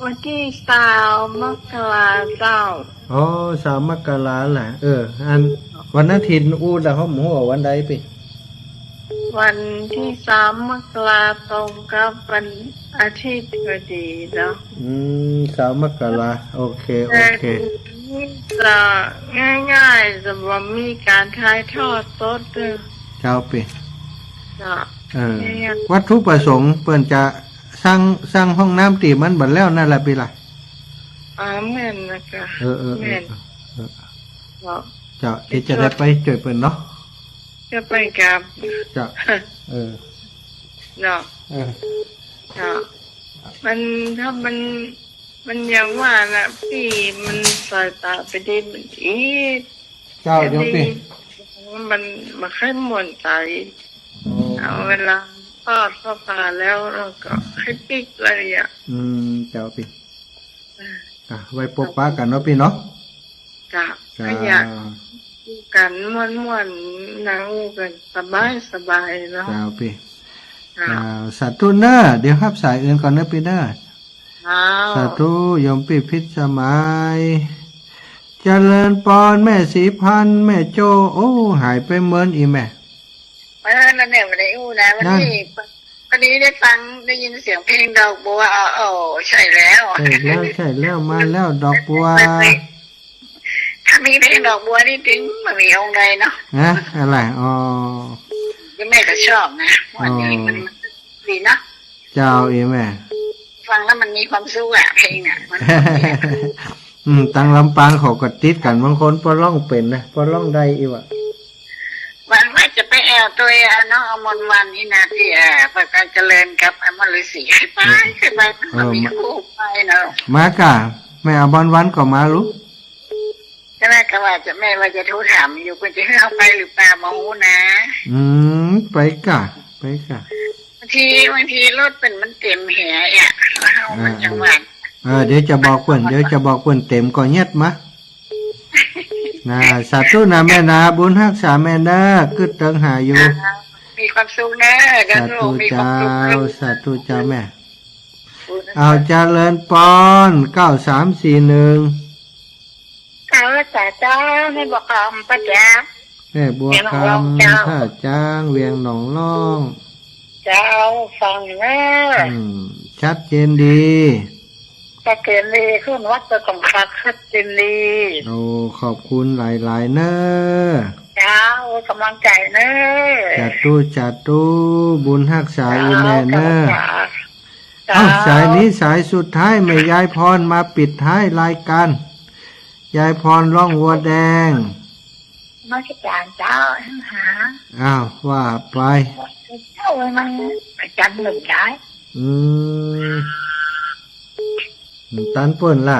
[SPEAKER 2] วันที่3 มกราเจ้า
[SPEAKER 1] 3 มกราแหละอันวันอาทิตย์ดาวหมูวันใดปี
[SPEAKER 2] วันที่3 มกราตรงกับวันอาทิตย์พอดีเนาะ
[SPEAKER 1] 3 มกราโอเค
[SPEAKER 2] จะง่ายๆจะว่ามีการถ่ายทอดสด
[SPEAKER 1] เจ้าปีวัตถุประสงค์เปิ้นจะสร้างห้องน้ำตีมันบัดแล้วนั่นแหละปีละ
[SPEAKER 2] แม่นนะคะ
[SPEAKER 1] แม่นที่จะได้ไปช่วยเปิ้นเนาะ
[SPEAKER 2] จะไปกับ
[SPEAKER 1] เนาะ
[SPEAKER 2] มันถ้ามันยังว่านะพี่มันสายตาไปได้มันอี
[SPEAKER 1] เจ้าเดี๋ยวปี
[SPEAKER 2] มันมาแค่หม่นใจเอาเวลาทอดเข้าปลาแล้วเราก็ให้ปิ๊กเลย
[SPEAKER 1] เจ้าปีไว้พบปะกันเนาะปีเนาะ
[SPEAKER 2] จ้ะก็อยากกันม่วนนั่งกันสบายเนาะ
[SPEAKER 1] เจ้าปีสาธุเนอะเดี๋ยวรับสายอื่นก่อนเนอะปีเนอะสาธุโยมปีพิษสมัยเจริญปอนแม่สีพันแม่โจหายไปเมินอีแม่
[SPEAKER 2] นั่นเนี่ยวันนี้นะวันนี้ได้ฟังได้ยินเสียงเพลงดอกบัวใช่แล้ว
[SPEAKER 1] มาแล้วดอกบัว
[SPEAKER 2] ถ้ามีเพลงดอกบัวนี่ถึงมันมีองค์ใดเนาะ
[SPEAKER 1] อะไร
[SPEAKER 2] ยังแม่ก็ชอบนะวันนี้มันดีนะ
[SPEAKER 1] เจ้าอีแม่
[SPEAKER 2] ฟังแล้วมันมีความสุขอะเพลงอะ
[SPEAKER 1] ตั้งลำปางเขาก็ติดกันบางคนพอร้องเป็นนะพอร้องได้อีวะ
[SPEAKER 2] วันว่าจะไปแอลตัวน้องอมรวันนี่นะที่ประการเจริญกับอมรฤาษีไปมันมีคู่ไปเนาะ
[SPEAKER 1] มากะแม่อบอลวันก็มาลูก
[SPEAKER 2] ใช่ไหมก็ว่าจะแม่ว่าจะโทรถามอยู่คุณจะให้เอาไปหรือเปล่ามาหูนะ
[SPEAKER 1] ไปกะ
[SPEAKER 2] บางทีรถเป็นมันเต็มแห่แล้วเอามันจังหวัด
[SPEAKER 1] เดี๋ยวจะบอกเพิ่นเต็มก่อนเย็ดมะสาธุนะแม่นะบุญรักษาแม่นะกึดเติงหาอยู่
[SPEAKER 2] มีความสุขนะ
[SPEAKER 1] สาธุเจ้าสาธุเจ้าแม่เจริญปอน9341
[SPEAKER 2] ค่ะว่า
[SPEAKER 3] แต่จ้าไม่บอกคำประแจ๊ก
[SPEAKER 1] แม่บัวคำท่าจ้างเวียงหนองล่อง
[SPEAKER 3] เจ้าฟังแม่
[SPEAKER 1] ชัดเจนดี
[SPEAKER 3] ตะเกียนลีขึ้นวัดประกำคักชัดเจนลี
[SPEAKER 1] โอ้ขอบคุณหลายๆเนอะ
[SPEAKER 3] เจ้ากำลังใจเนอะ
[SPEAKER 1] จัดตู้บุญฮักษาอีแม่เนอะ
[SPEAKER 3] เจ้า
[SPEAKER 1] เอ้าสายนี้สายสุดท้ายแม่ยายพรมาปิดท้ายรายการยายพรร้องวัวแดง
[SPEAKER 3] มาจัดการเจ้าหา
[SPEAKER 1] อ้าวว่าไป
[SPEAKER 3] เจ้ามันประจันหนึ่งได้
[SPEAKER 1] อืมตันเปิ้นล่ะ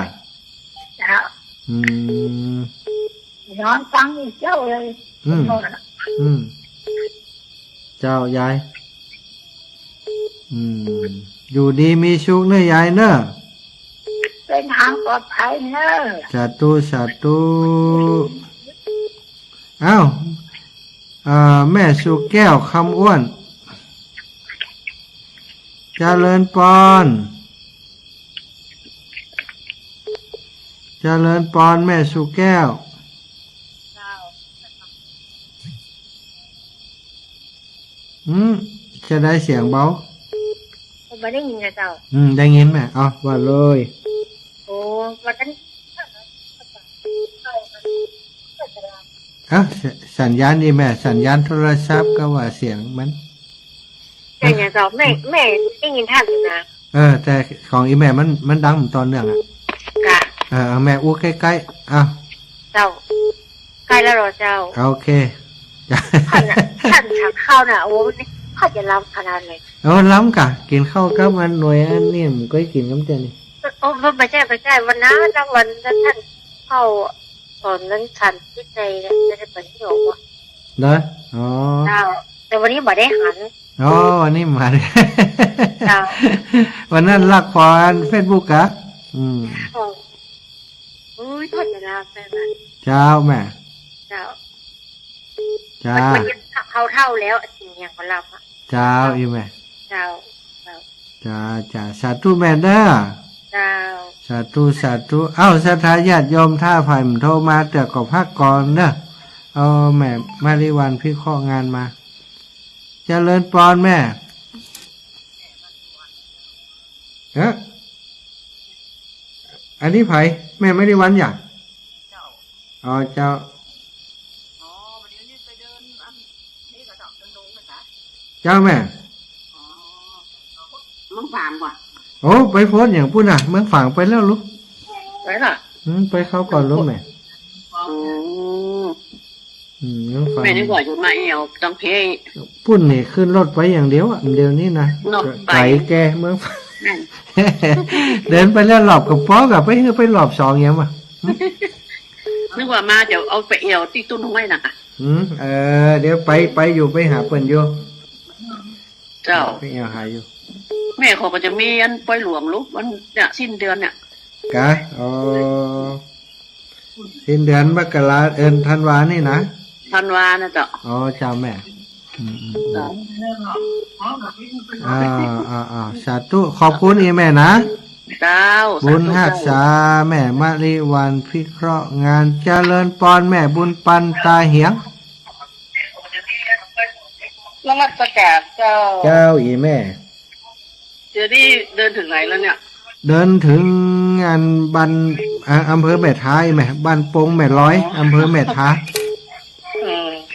[SPEAKER 3] เจ้า
[SPEAKER 1] อืม
[SPEAKER 3] นอนฟังอีกเจ้าเลย
[SPEAKER 1] อืมเจ้ายายอยู่ดีมีชุกเนอะยายเนอะ
[SPEAKER 3] เป็นทางปลอดภัยเนอะ
[SPEAKER 1] สาธุอ้าวแม่สุแก้วคำอ้วนเจริญปอนแม่สุแก้วจะได้เสียงเบา
[SPEAKER 2] ผมไม่ได้ยินนะเจ้า
[SPEAKER 1] ได้ยินไหมอ๋อว่าเลย
[SPEAKER 2] โอ้วันนั้น
[SPEAKER 1] สัญญาณดีแม่สัญญาณโทรศัพท์ก็ว่าเสียงมัน
[SPEAKER 2] แต่เนี่ยเจ้าแม่ได้ยินท่านอยู่นะ
[SPEAKER 1] แต่ของอีแม่มันดังตอนเนื่องอ่ะ
[SPEAKER 2] กะ
[SPEAKER 1] แม่อู้ใกล้ๆอ้าว
[SPEAKER 2] เจ้าใกล้แล้วเหรอเจ้า
[SPEAKER 1] โอเค
[SPEAKER 2] ท่านทางเข้าน่ะโอ้เขาจะรับขนาดไหน
[SPEAKER 1] ล้ำกะกินข้าวกับมันหน่วยอันนี้มันก็กินกับเจนี่
[SPEAKER 2] โอ้ไม่ใช่วันนั้นวันนั้นท่านเข้าตอนนั้นฉันที่ใจจะได้ไปที่หวะ
[SPEAKER 1] เด้ออ๋อ
[SPEAKER 2] เจ้าแต่วันนี้บ่ได้หัน
[SPEAKER 1] วันนี้มา
[SPEAKER 2] เจ้า
[SPEAKER 1] วันนั้นลักพรเฟซบุ๊กอะ
[SPEAKER 2] อุ้ยท่านจะรับได้ไหม
[SPEAKER 1] เจ้าแม่
[SPEAKER 2] เจ้า
[SPEAKER 1] จ้า
[SPEAKER 2] มันเท่าแล้วสิ่งอย่างของเราอะ
[SPEAKER 1] เจ้าอีแม่
[SPEAKER 2] เจ้า
[SPEAKER 1] จ้าสาธุแม่เด้อ
[SPEAKER 2] เจ้า
[SPEAKER 1] สาธุเอ้าสัทธาญาติโยมท่าไผ่มโทรมาเตือกกับภาคกรเด้อเอาแม่มาริวันพี่ข้องานมาเจริญปอนแม่อันนี้ไผ่แม่ไม่ได้วันอย่างอ๋อเจ้าเจ้าแม่
[SPEAKER 2] มึงฝามก่อน
[SPEAKER 1] โอ้ไปโพสอย่างพูดน่ะเมืองฝั่งไปแล้วลูก
[SPEAKER 2] ไปล่ะ
[SPEAKER 1] ไปเข้าก่อนลูกแม่เมืองฝั่ง
[SPEAKER 2] แม่นี่บอกอยู่มาเอวต้องเพย์
[SPEAKER 1] พุ่นนี่ขึ้นรถไปอย่างเดียวอ่ะเดี๋ยวนี้นะไก่แกเมืองฝั่งเดินไปแล้วหลอบกับป๊อกกับไปหลอบสองอย่างวะ
[SPEAKER 2] นึกว่ามาเดี๋ยวเอาไปเอวที่ตุ้นห้วยน่ะ
[SPEAKER 1] เดี๋ยวไปอยู่ไปหาเปิ้นอยู่
[SPEAKER 2] เจ้า
[SPEAKER 1] ไปเอวหาอยู่
[SPEAKER 2] แม่เขาก็จะมีอันปล่อยหลวงลูกวันเนี่ยสิ้นเดือนเนี่ย
[SPEAKER 1] กะสิ้นเดือนมกราธันวานี่นะ
[SPEAKER 2] ธันวานะเจ้า
[SPEAKER 1] เจ้าแม่สาธุขอบคุณอีแม่นะ
[SPEAKER 2] เจ้า
[SPEAKER 1] บุญฮักษาแม่มะริวันพิเคราะห์งานเจริญปอนแม่บุญปันตาเหียง
[SPEAKER 2] แล้วรัชกาลเจ้า
[SPEAKER 1] อีแม่
[SPEAKER 2] เดี๋ยวนี้เดินถึงไหนแล้วเนี่ย
[SPEAKER 1] เดินถึงงานอำเภอแม่ท้าอีแม่บ้านปงแม่ร้อยอำเภอแม่ท้า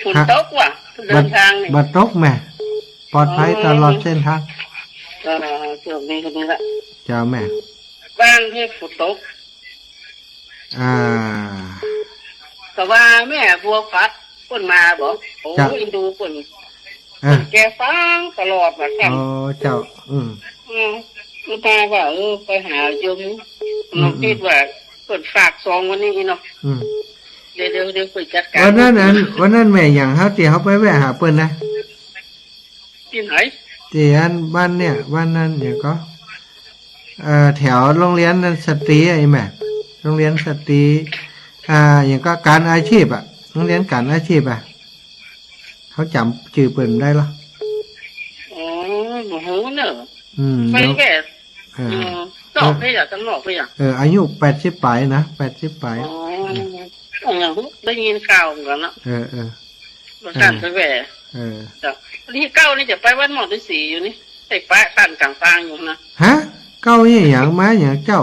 [SPEAKER 2] ฝุ่นตกว่ะเดินทางนี่
[SPEAKER 1] บัดตกแม่ปลอดภัยตลอดเส้นทาง
[SPEAKER 2] เกือบนี้คนนี้ละ
[SPEAKER 1] เจ้าแม่
[SPEAKER 2] บ้านที่ฝุ่นตกแต่ว่าแม่บัวฟัดคนมาบอกโอ้อินดูคนแกฟังตลอดแบบนั้น
[SPEAKER 1] เจ้า
[SPEAKER 2] ลูกตาว่าไปหาโยมน้องคิดว่าเปิดฝากซองวันนี้เนาะเดี๋ยวคุยจัดการ
[SPEAKER 1] วันนั้นแม่อย่างเขาเตี๋ยวเขาไปแวะหาเปิ้นนะ
[SPEAKER 2] ที่ไหน
[SPEAKER 1] ที่อันบ้านเนี่ยบ้านนั้นเนี่ยก็แถวโรงเรียนสตรีไอ้แม่โรงเรียนสตรีอย่างก็การอาชีพโรงเรียนการอาชีพเขาจำชื่อเปิ้นได้หรอ
[SPEAKER 2] โอ้โหเนอะไปแก่ตอกไปอ่ะตั้งหลอกไปอ่ะ
[SPEAKER 1] อายุ80 ปลายนะ80 ปลาย
[SPEAKER 2] อย่างได้ยินข่าวเหมือนกันเนาะประกันไปแหวจ้ะวันที่9นี่จะไปวัดหมอที่4อยู่นี่ไอ้ป้าตันกลางฟางอยู่นะ
[SPEAKER 1] ฮะเก้านี่อย่างมาอย่างเจ้า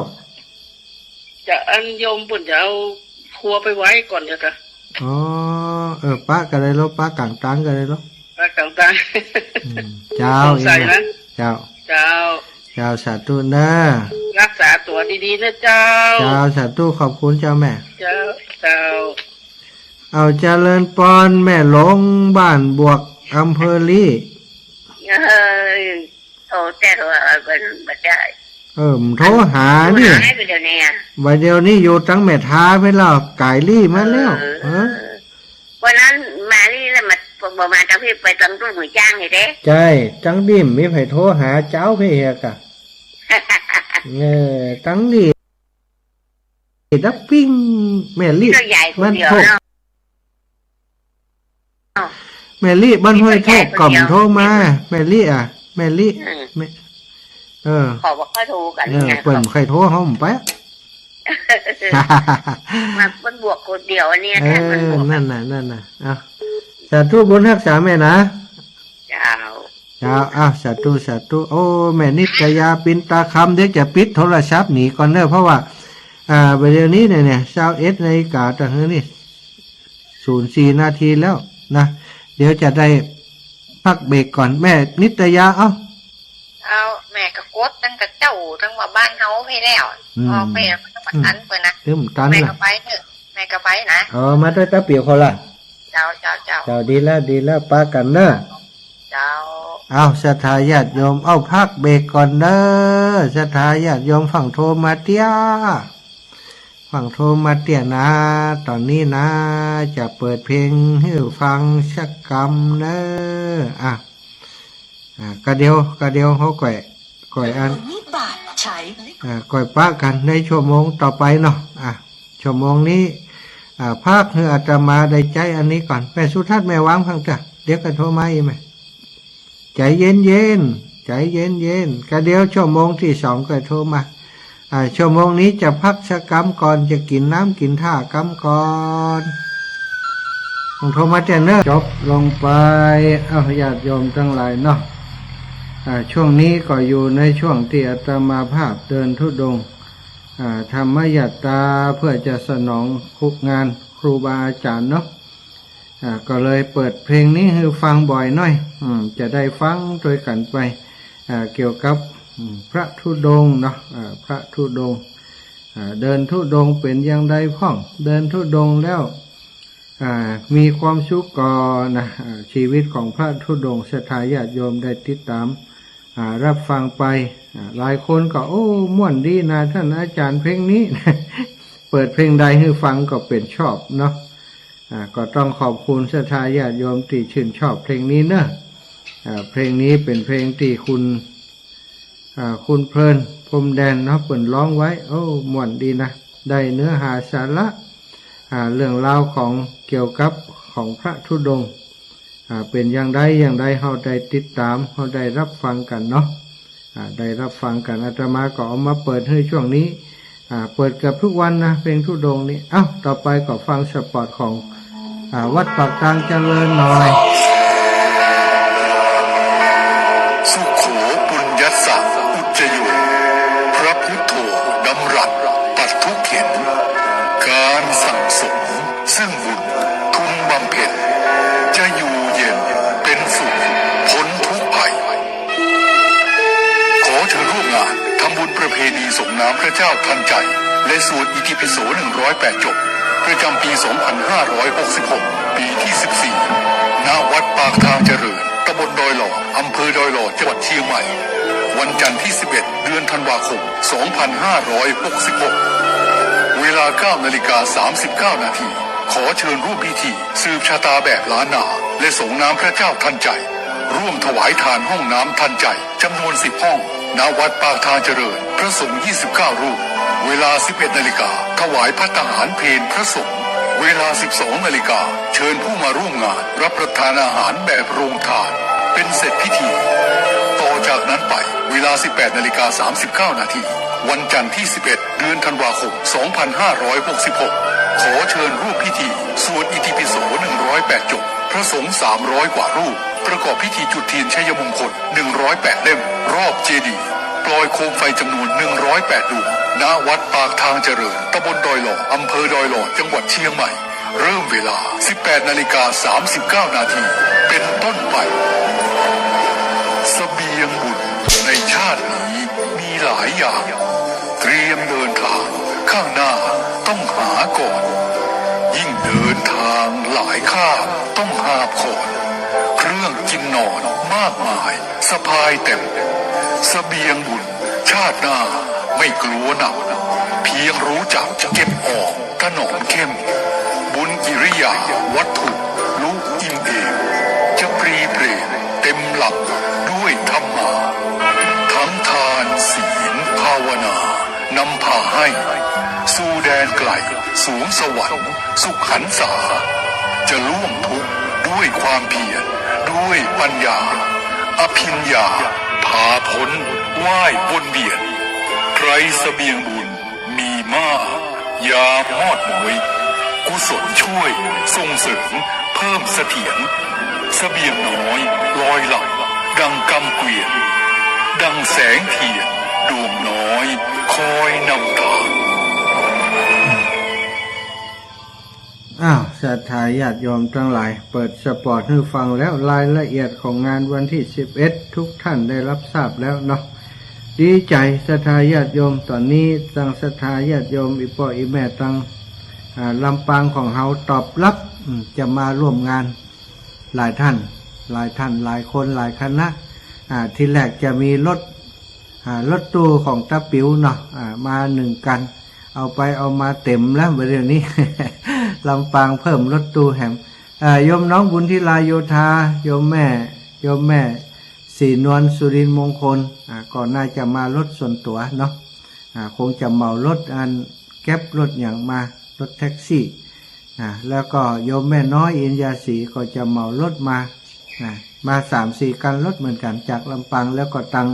[SPEAKER 2] จะอันโยมปุ่นจะเอาครัวไปไว้ก่อนจ้ะ
[SPEAKER 1] อ๋อป้ากันเลยแล้วป้ากลางตังกันเลยแล้ว
[SPEAKER 2] ป้ากลางตัง
[SPEAKER 1] เจ้า
[SPEAKER 2] ใส่นะ
[SPEAKER 1] เจ้าเจ้าสาธุนะ
[SPEAKER 2] รักษาตัวดีๆนะเจ้า
[SPEAKER 1] สาธุขอบคุณเจ้าแม่
[SPEAKER 2] เจ้า
[SPEAKER 1] เอาเจริญปอนแม่หลงบ้านบวกอำเภอลี่
[SPEAKER 2] โทรแต่โทรเป็นบัดได้
[SPEAKER 1] โทรหาดิวันเดียวนี้อยู่ตั้งแม่ท้าไปแล้วไก่ลี่มาแล้ว
[SPEAKER 2] วันนั้นมาลี่แล้วมาบอกมาจังพี่ไปตั้งตู้หมือจ้างไงเด้
[SPEAKER 1] ใช่จังดิมมีไผโทรหาเจ้าพี่เฮียกะตั้งดิดับปิ้งแม่ลี่มันโทรแม่ลี่บ้านห้วยโทรกล่อมโทรมาแม่ลี่แม่ลี่
[SPEAKER 2] ขอบอกค่อยโทรกัน
[SPEAKER 1] เปิ่นใครโทรเขาผมไป
[SPEAKER 2] มันบวกคนเดียวอันนี้แค่มันบวก
[SPEAKER 1] นั่นน่ะสาธุบุญรักษาแม่นะ
[SPEAKER 2] เจ้
[SPEAKER 1] าสาธุโอ้แม่นิตยาปินตาคำเดี๋ยวจะปิดโทรศัพท์หนีก่อนเนอะเพราะว่าเดี๋ยวนี้เนี่ย21 นาฬิกาแต่เฮ้ยนี่04 นาทีแล้วนะเดี๋ยวจะได้พักเบรกก่อนแม่นิตยา
[SPEAKER 2] เอาแม่ก็กดตั้งแต่เจ้าทั้งว่าบ้านเฮาให้แล้วออกไปมันต้องตันเพิ่นนะแม่ก็ไปเถอะแม่ก็ไปนะ
[SPEAKER 1] มาด้วยตาเปียวเขาล่ะ
[SPEAKER 2] เจ้า
[SPEAKER 1] ดีแล้วป้ากันเนอะ
[SPEAKER 2] เจ้า
[SPEAKER 1] เอาศรัทธาญาติโยมเอาพักเบรกก่อนเด้อศรัทธาญาติโยมฝั่งโทรมาเตี้ยนะตอนนี้นะจะเปิดเพลงให้ฟังสักกำเด้อกระเดียวเขาก่อยอันก่อยป้ากันในชั่วโมงต่อไปเนาะชั่วโมงนี้ภาคเฮืออาตมาได้ใจอันนี้ก่อนแม่สุทัศน์แม่วางพังจ้ะเดี๋ยวกันโทรมาอีกไหมใจเย็นกระเดียวชั่วโมงที่2ก็โทรมาชั่วโมงนี้จะพักสักกำก่อนจะกินน้ำกินท่ากำก่อนโทรมาเจนเนอร์จบลงไปญาติโยมทั้งหลายเนาะช่วงนี้ก็อยู่ในช่วงที่อาตมาภาพเดินธุดงค์ธรรมยตราเพื่อจะสนองงานครูบาอาจารย์เนาะก็เลยเปิดเพลงนี้ให้ฟังบ่อยหน่อยจะได้ฟังโดยกันไปเกี่ยวกับพระธุดงค์เนาะพระธุดงค์เดินธุดงค์เป็นอย่างไรพ่องเดินธุดงค์แล้วมีความสุขก่อนนะชีวิตของพระธุดงค์ศรัทธาญาติโยมได้ติดตามรับฟังไปหลายคนก็โอ้ม่วนดีนะท่านอาจารย์เพลงนี้ เปิดเพลงใดให้ฟังก็เป็นชอบเนาะก็ต้องขอบคุณศรัทธาญาติโยมที่ชื่นชอบเพลงนี้เนอะเพลงนี้เป็นเพลงที่คุณเพลินพรมแดนเนาะเปิดร้องไว้โอ้ม่วนดีนะได้เนื้อหาสาระเรื่องราวของเกี่ยวกับของพระธุดงค์เป็นอย่างใดเราได้ติดตามเราได้รับฟังกันเนาะได้รับฟังกันอาตมาก็เอามาเปิดให้ช่วงนี้เปิดกับทุกวันนะเพลงธุดงค์นี้ต่อไปก็ฟังสปอร์ตของวัดปากกลางเจริญหน่อย
[SPEAKER 4] สุโขปุญญสังอุจจโยพระพุทโธดำรัสปัดทุกเข็นการสั่งสมซึ่งบุญทุนบำเพ็ญจะอยู่เย็นเป็นสุขพ้นทุกภัยขอเชิญร่วมงานทำบุญประเพณีส่งน้ำพระเจ้าทันใจและสวดอิติปิโส108 จบประจำปี 2566 ปีที่ 14 ณ วัดปากทางเจริญตำบลดอยหล่ออำเภอดอยหล่อจังหวัดเชียงใหม่วันจันทร์ที่ 11 เดือนธันวาคม 2566 เวลา 9:39 นาทีขอเชิญร่วมพิธีสืบชะตาแบบล้านนาและส่งน้ำพระเจ้าทันใจร่วมถวายทานห้องน้ำทันใจจำนวน10 ห้องณ วัดปากทางเจริญพระสงฆ์29 รูปเวลา 11 นาฬิกาถวายภัตตาหารเพลพระสงฆ์เวลา 12 นาฬิกาเชิญผู้มาร่วมงานรับประทานอาหารแบบโรงทานเป็นเสร็จพิธีต่อจากนั้นไปเวลา 18:39 นาทีวันจันทร์ที่ 11 เดือนธันวาคม 2566 ขอเชิญร่วมพิธีสวดอิติปิโส108 จบพระสงฆ์300 กว่ารูปประกอบพิธีจุดเทียนชัยมงคล108 เล่มรอบเจดีย์ปล่อยโคมไฟจำนวน108 ดวงณวัดปากทางเจริญตำบลดอยหล่ออำเภอดอยหล่อจังหวัดเชียงใหม่เริ่มเวลา 18:39 นาทีเป็นต้นไปเสบียงบุญในชาตินี้มีหลายอย่างเตรียมเดินทางข้างหน้าต้องหาก่อนยิ่งเดินทางหลายข้างต้องหาก่อนเครื่องกินนอนมากมายสะพายเต็มเสบียงบุญชาติหน้าไม่กลัวหนักเพียงรู้จักเก็บออกถนอมเข้มบุญกิริยาวัตถุรู้อิ่มเองจะปรีเปรตเต็มหลักด้วยธรรมะทั้งทานศีลภาวนานำพาให้สู่แดนไกลสูงสวรรค์สุขหันษาจะล่วงทุกข์ด้วยความเพียรด้วยปัญญาอภิญญาพาพ้นไหว้บนเบียดใครเสบียงบุญมีมากอย่ามอดน้อยกุศลช่วยส่งเสริมเพิ่มเสถียรเสบียงน้อยลอยหลับดังกำเกวียนดังแสงเทียนดวงน้อยคอยนำทาง
[SPEAKER 1] ศรัทธาญาติโยมทั้งหลายเปิดสปอร์ตให้ฟังแล้วรายละเอียดของงานวันที่11ทุกท่านได้รับทราบแล้วเนาะดีใจศรัทธาญาติโยมตอนนี้ตั้งศรัทธาญาติโยมอีพ่ออีแม่ตั้งลำปางของเฮาตอบรับจะมาร่วมงานหลายท่านหลายคนหลายคณะที่แรกจะมีรถตู้ของตาปิ๋วเนาะมา1 กันเอาไปเอามาเต็มแล้วเรื่องนี้ ลำปางเพิ่มรถตู้แหมโยมน้องบุญทิลาโยธาโยมแม่ศรีนวลสุรินทร์มงคลก่อนน่าจะมารถส่วนตัวเนาะคงจะเหมารถแก๊ปรถอย่างมารถแท็กซี่แล้วก็โยมแม่น้อยอินยาศรีก็จะเหมารถมา3-4 กันรถเหมือนกันจากลำปางแล้วก็ตัง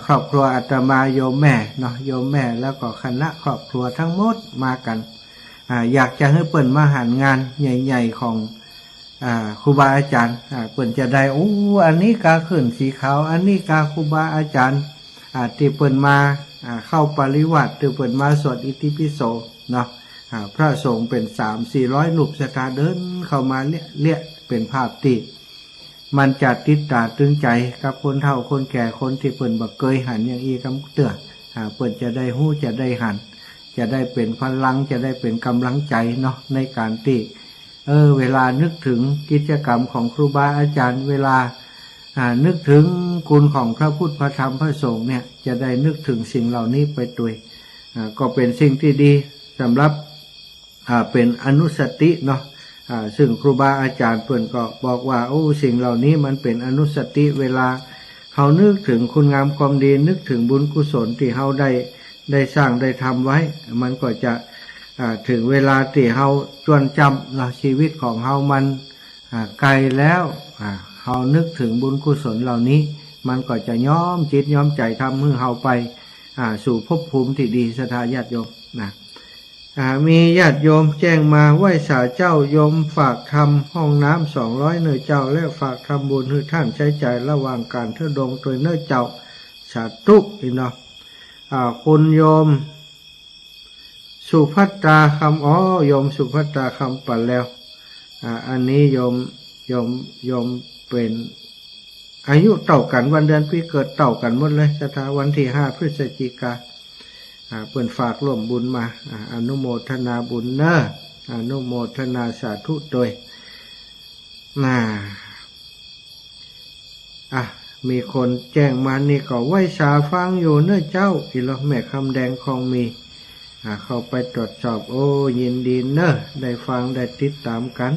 [SPEAKER 1] ครอบครัวอาตมาโยมแม่เนาะโยมแม่แล้วก็คณะครอบครัวทั้งหมดมากันอยากจะให้เปิ่นมาหันงานใหญ่ๆของครูบาอาจารย์เปิ่นจะได้อันนี้กาขึ้นสีขาวอันนี้กาครูบาอาจารย์ที่เปิ่นมาเข้าปริวัติที่เปิ่นมาสวดอิติปิโสเนาะพระสงฆ์เป็น300-400 รูปศรัทธาเดินเข้ามาเลี้ยเป็นภาพติมันจะติดตาตึงใจกับคนเฒ่าคนแก่คนที่เปิ่นบ่เคยหันอย่างอีกำเตือเปิ่นจะได้ฮู้จะได้หันจะได้เป็นพลังจะได้เป็นกำลังใจเนาะในการติเวลานึกถึงกิจกรรมของครูบาอาจารย์เวลานึกถึงคุณของพระพุทธพระธรรมพระสงฆ์เนี่ยจะได้นึกถึงสิ่งเหล่านี้ไปด้วยก็เป็นสิ่งที่ดีสำหรับเป็นอนุสติเนาะซึ่งครูบาอาจารย์เพิ่นก็บอกว่าสิ่งเหล่านี้มันเป็นอนุสติเวลาเฮานึกถึงคุณงามความดีนึกถึงบุญกุศลที่เฮาได้สร้างได้ทำไว้มันก็จะถึงเวลาที่เฮาจวนจำนะชีวิตของเฮามันไกลแล้วเฮานึกถึงบุญกุศลเหล่านี้มันก็จะย้อมจิตย้อมใจทำให้เฮาไปสู่ภพภูมิที่ดีศรัทธาญาติโยมนะมีญาติโยมแจ้งมาไหว้สาเจ้าโยมฝากทำห้องน้ำ200เนื้อเจ้าและฝากทำบุญให้ท่านใช้จ่ายระหว่างการทุดงโดยเนื้อเจ้าสาธุอีเนาะคุณโยมสุภัตตาคำโยมสุภัตตาคำปัดแล้วอันนี้โยมเป็นอายุเต่ากันวันเดือนปีเกิดเต่ากันหมดเลยสถาวันที่5 พฤศจิกาเปิ่นฝากร่วมบุญมาอนุโมทนาบุญเนอะอนุโมทนาสาธุโดยมีคนแจ้งมานี่ก็ไหว้สาฟังอยู่เนอะเจ้าอีหลอกแม่คำแดงคงมีเข้าไปตรวจสอบยินดีเนอะได้ฟังได้ติดตามกัน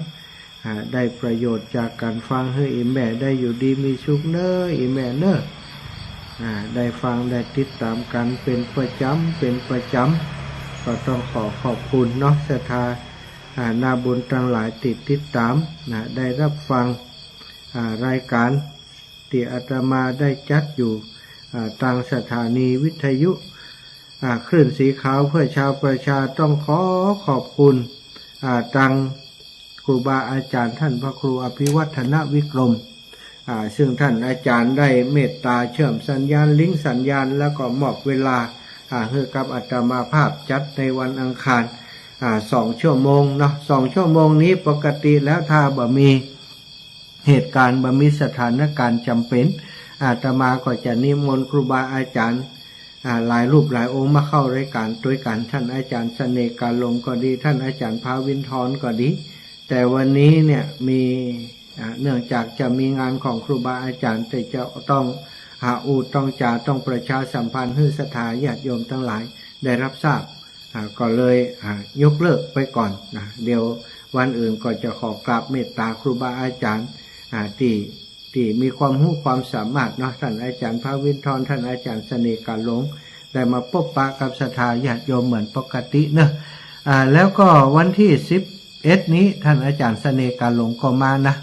[SPEAKER 1] ได้ประโยชน์จากการฟังให้อีแม่ได้อยู่ดีมีสุขเนอะอีแม่เนอะได้ฟังได้ติดตามกันเป็นประจำก็ต้องขอบคุณเนาะศรัทธานาบุญทั้งหลายติดตามได้รับฟังรายการที่อาตมาได้จัดอยู่ทางสถานีวิทยุ คลื่นสีขาวเพื่อชาวประชาต้องขอขอบคุณตังครูบาอาจารย์ท่านพระครูอภิวัฒนวิกรมซึ่งท่านอาจารย์ได้เมตตาเชื่อมสัญญาณลิงก์สัญญาณแล้วก็มอบเวลาให้กับอาตมาภาพจัดในวันอังคาร2 ชั่วโมงเนาะ2 ชั่วโมงนี้ปกติแล้วถ้าบ่มีเหตุการณ์บ่มีสถานการณ์จำเป็นอาตมาก็จะนิมนต์ครูบาอาจารย์หลายรูปหลายองค์มาเข้ารายการด้วยกันท่านอาจารย์เสน่ห์การลงก็ดีท่านอาจารย์ภาวินทรก็ดีแต่วันนี้เนี่ยมีเนื่องจากจะมีงานของครูบาอาจารย์แต่จะต้องต้องจ่าต้องประชาสัมพันธ์ให้ศรัทธาญาติโยมทั้งหลายได้รับทราบก็เลยยกเลิกไปก่อนนะเดี๋ยววันอื่นก็จะขอกราบเมตตาครูบาอาจารย์ที่มีความรู้ความสามารถเนาะท่านอาจารย์ภาวินทรท่านอาจารย์เสน่ห์การหลงได้มาพบปะกับศรัทธาญาติโยมเหมือนปกติเนอะแล้วก็วันที่11นี้ท่านอาจารย์เสน่ห์การหลงก็มานะ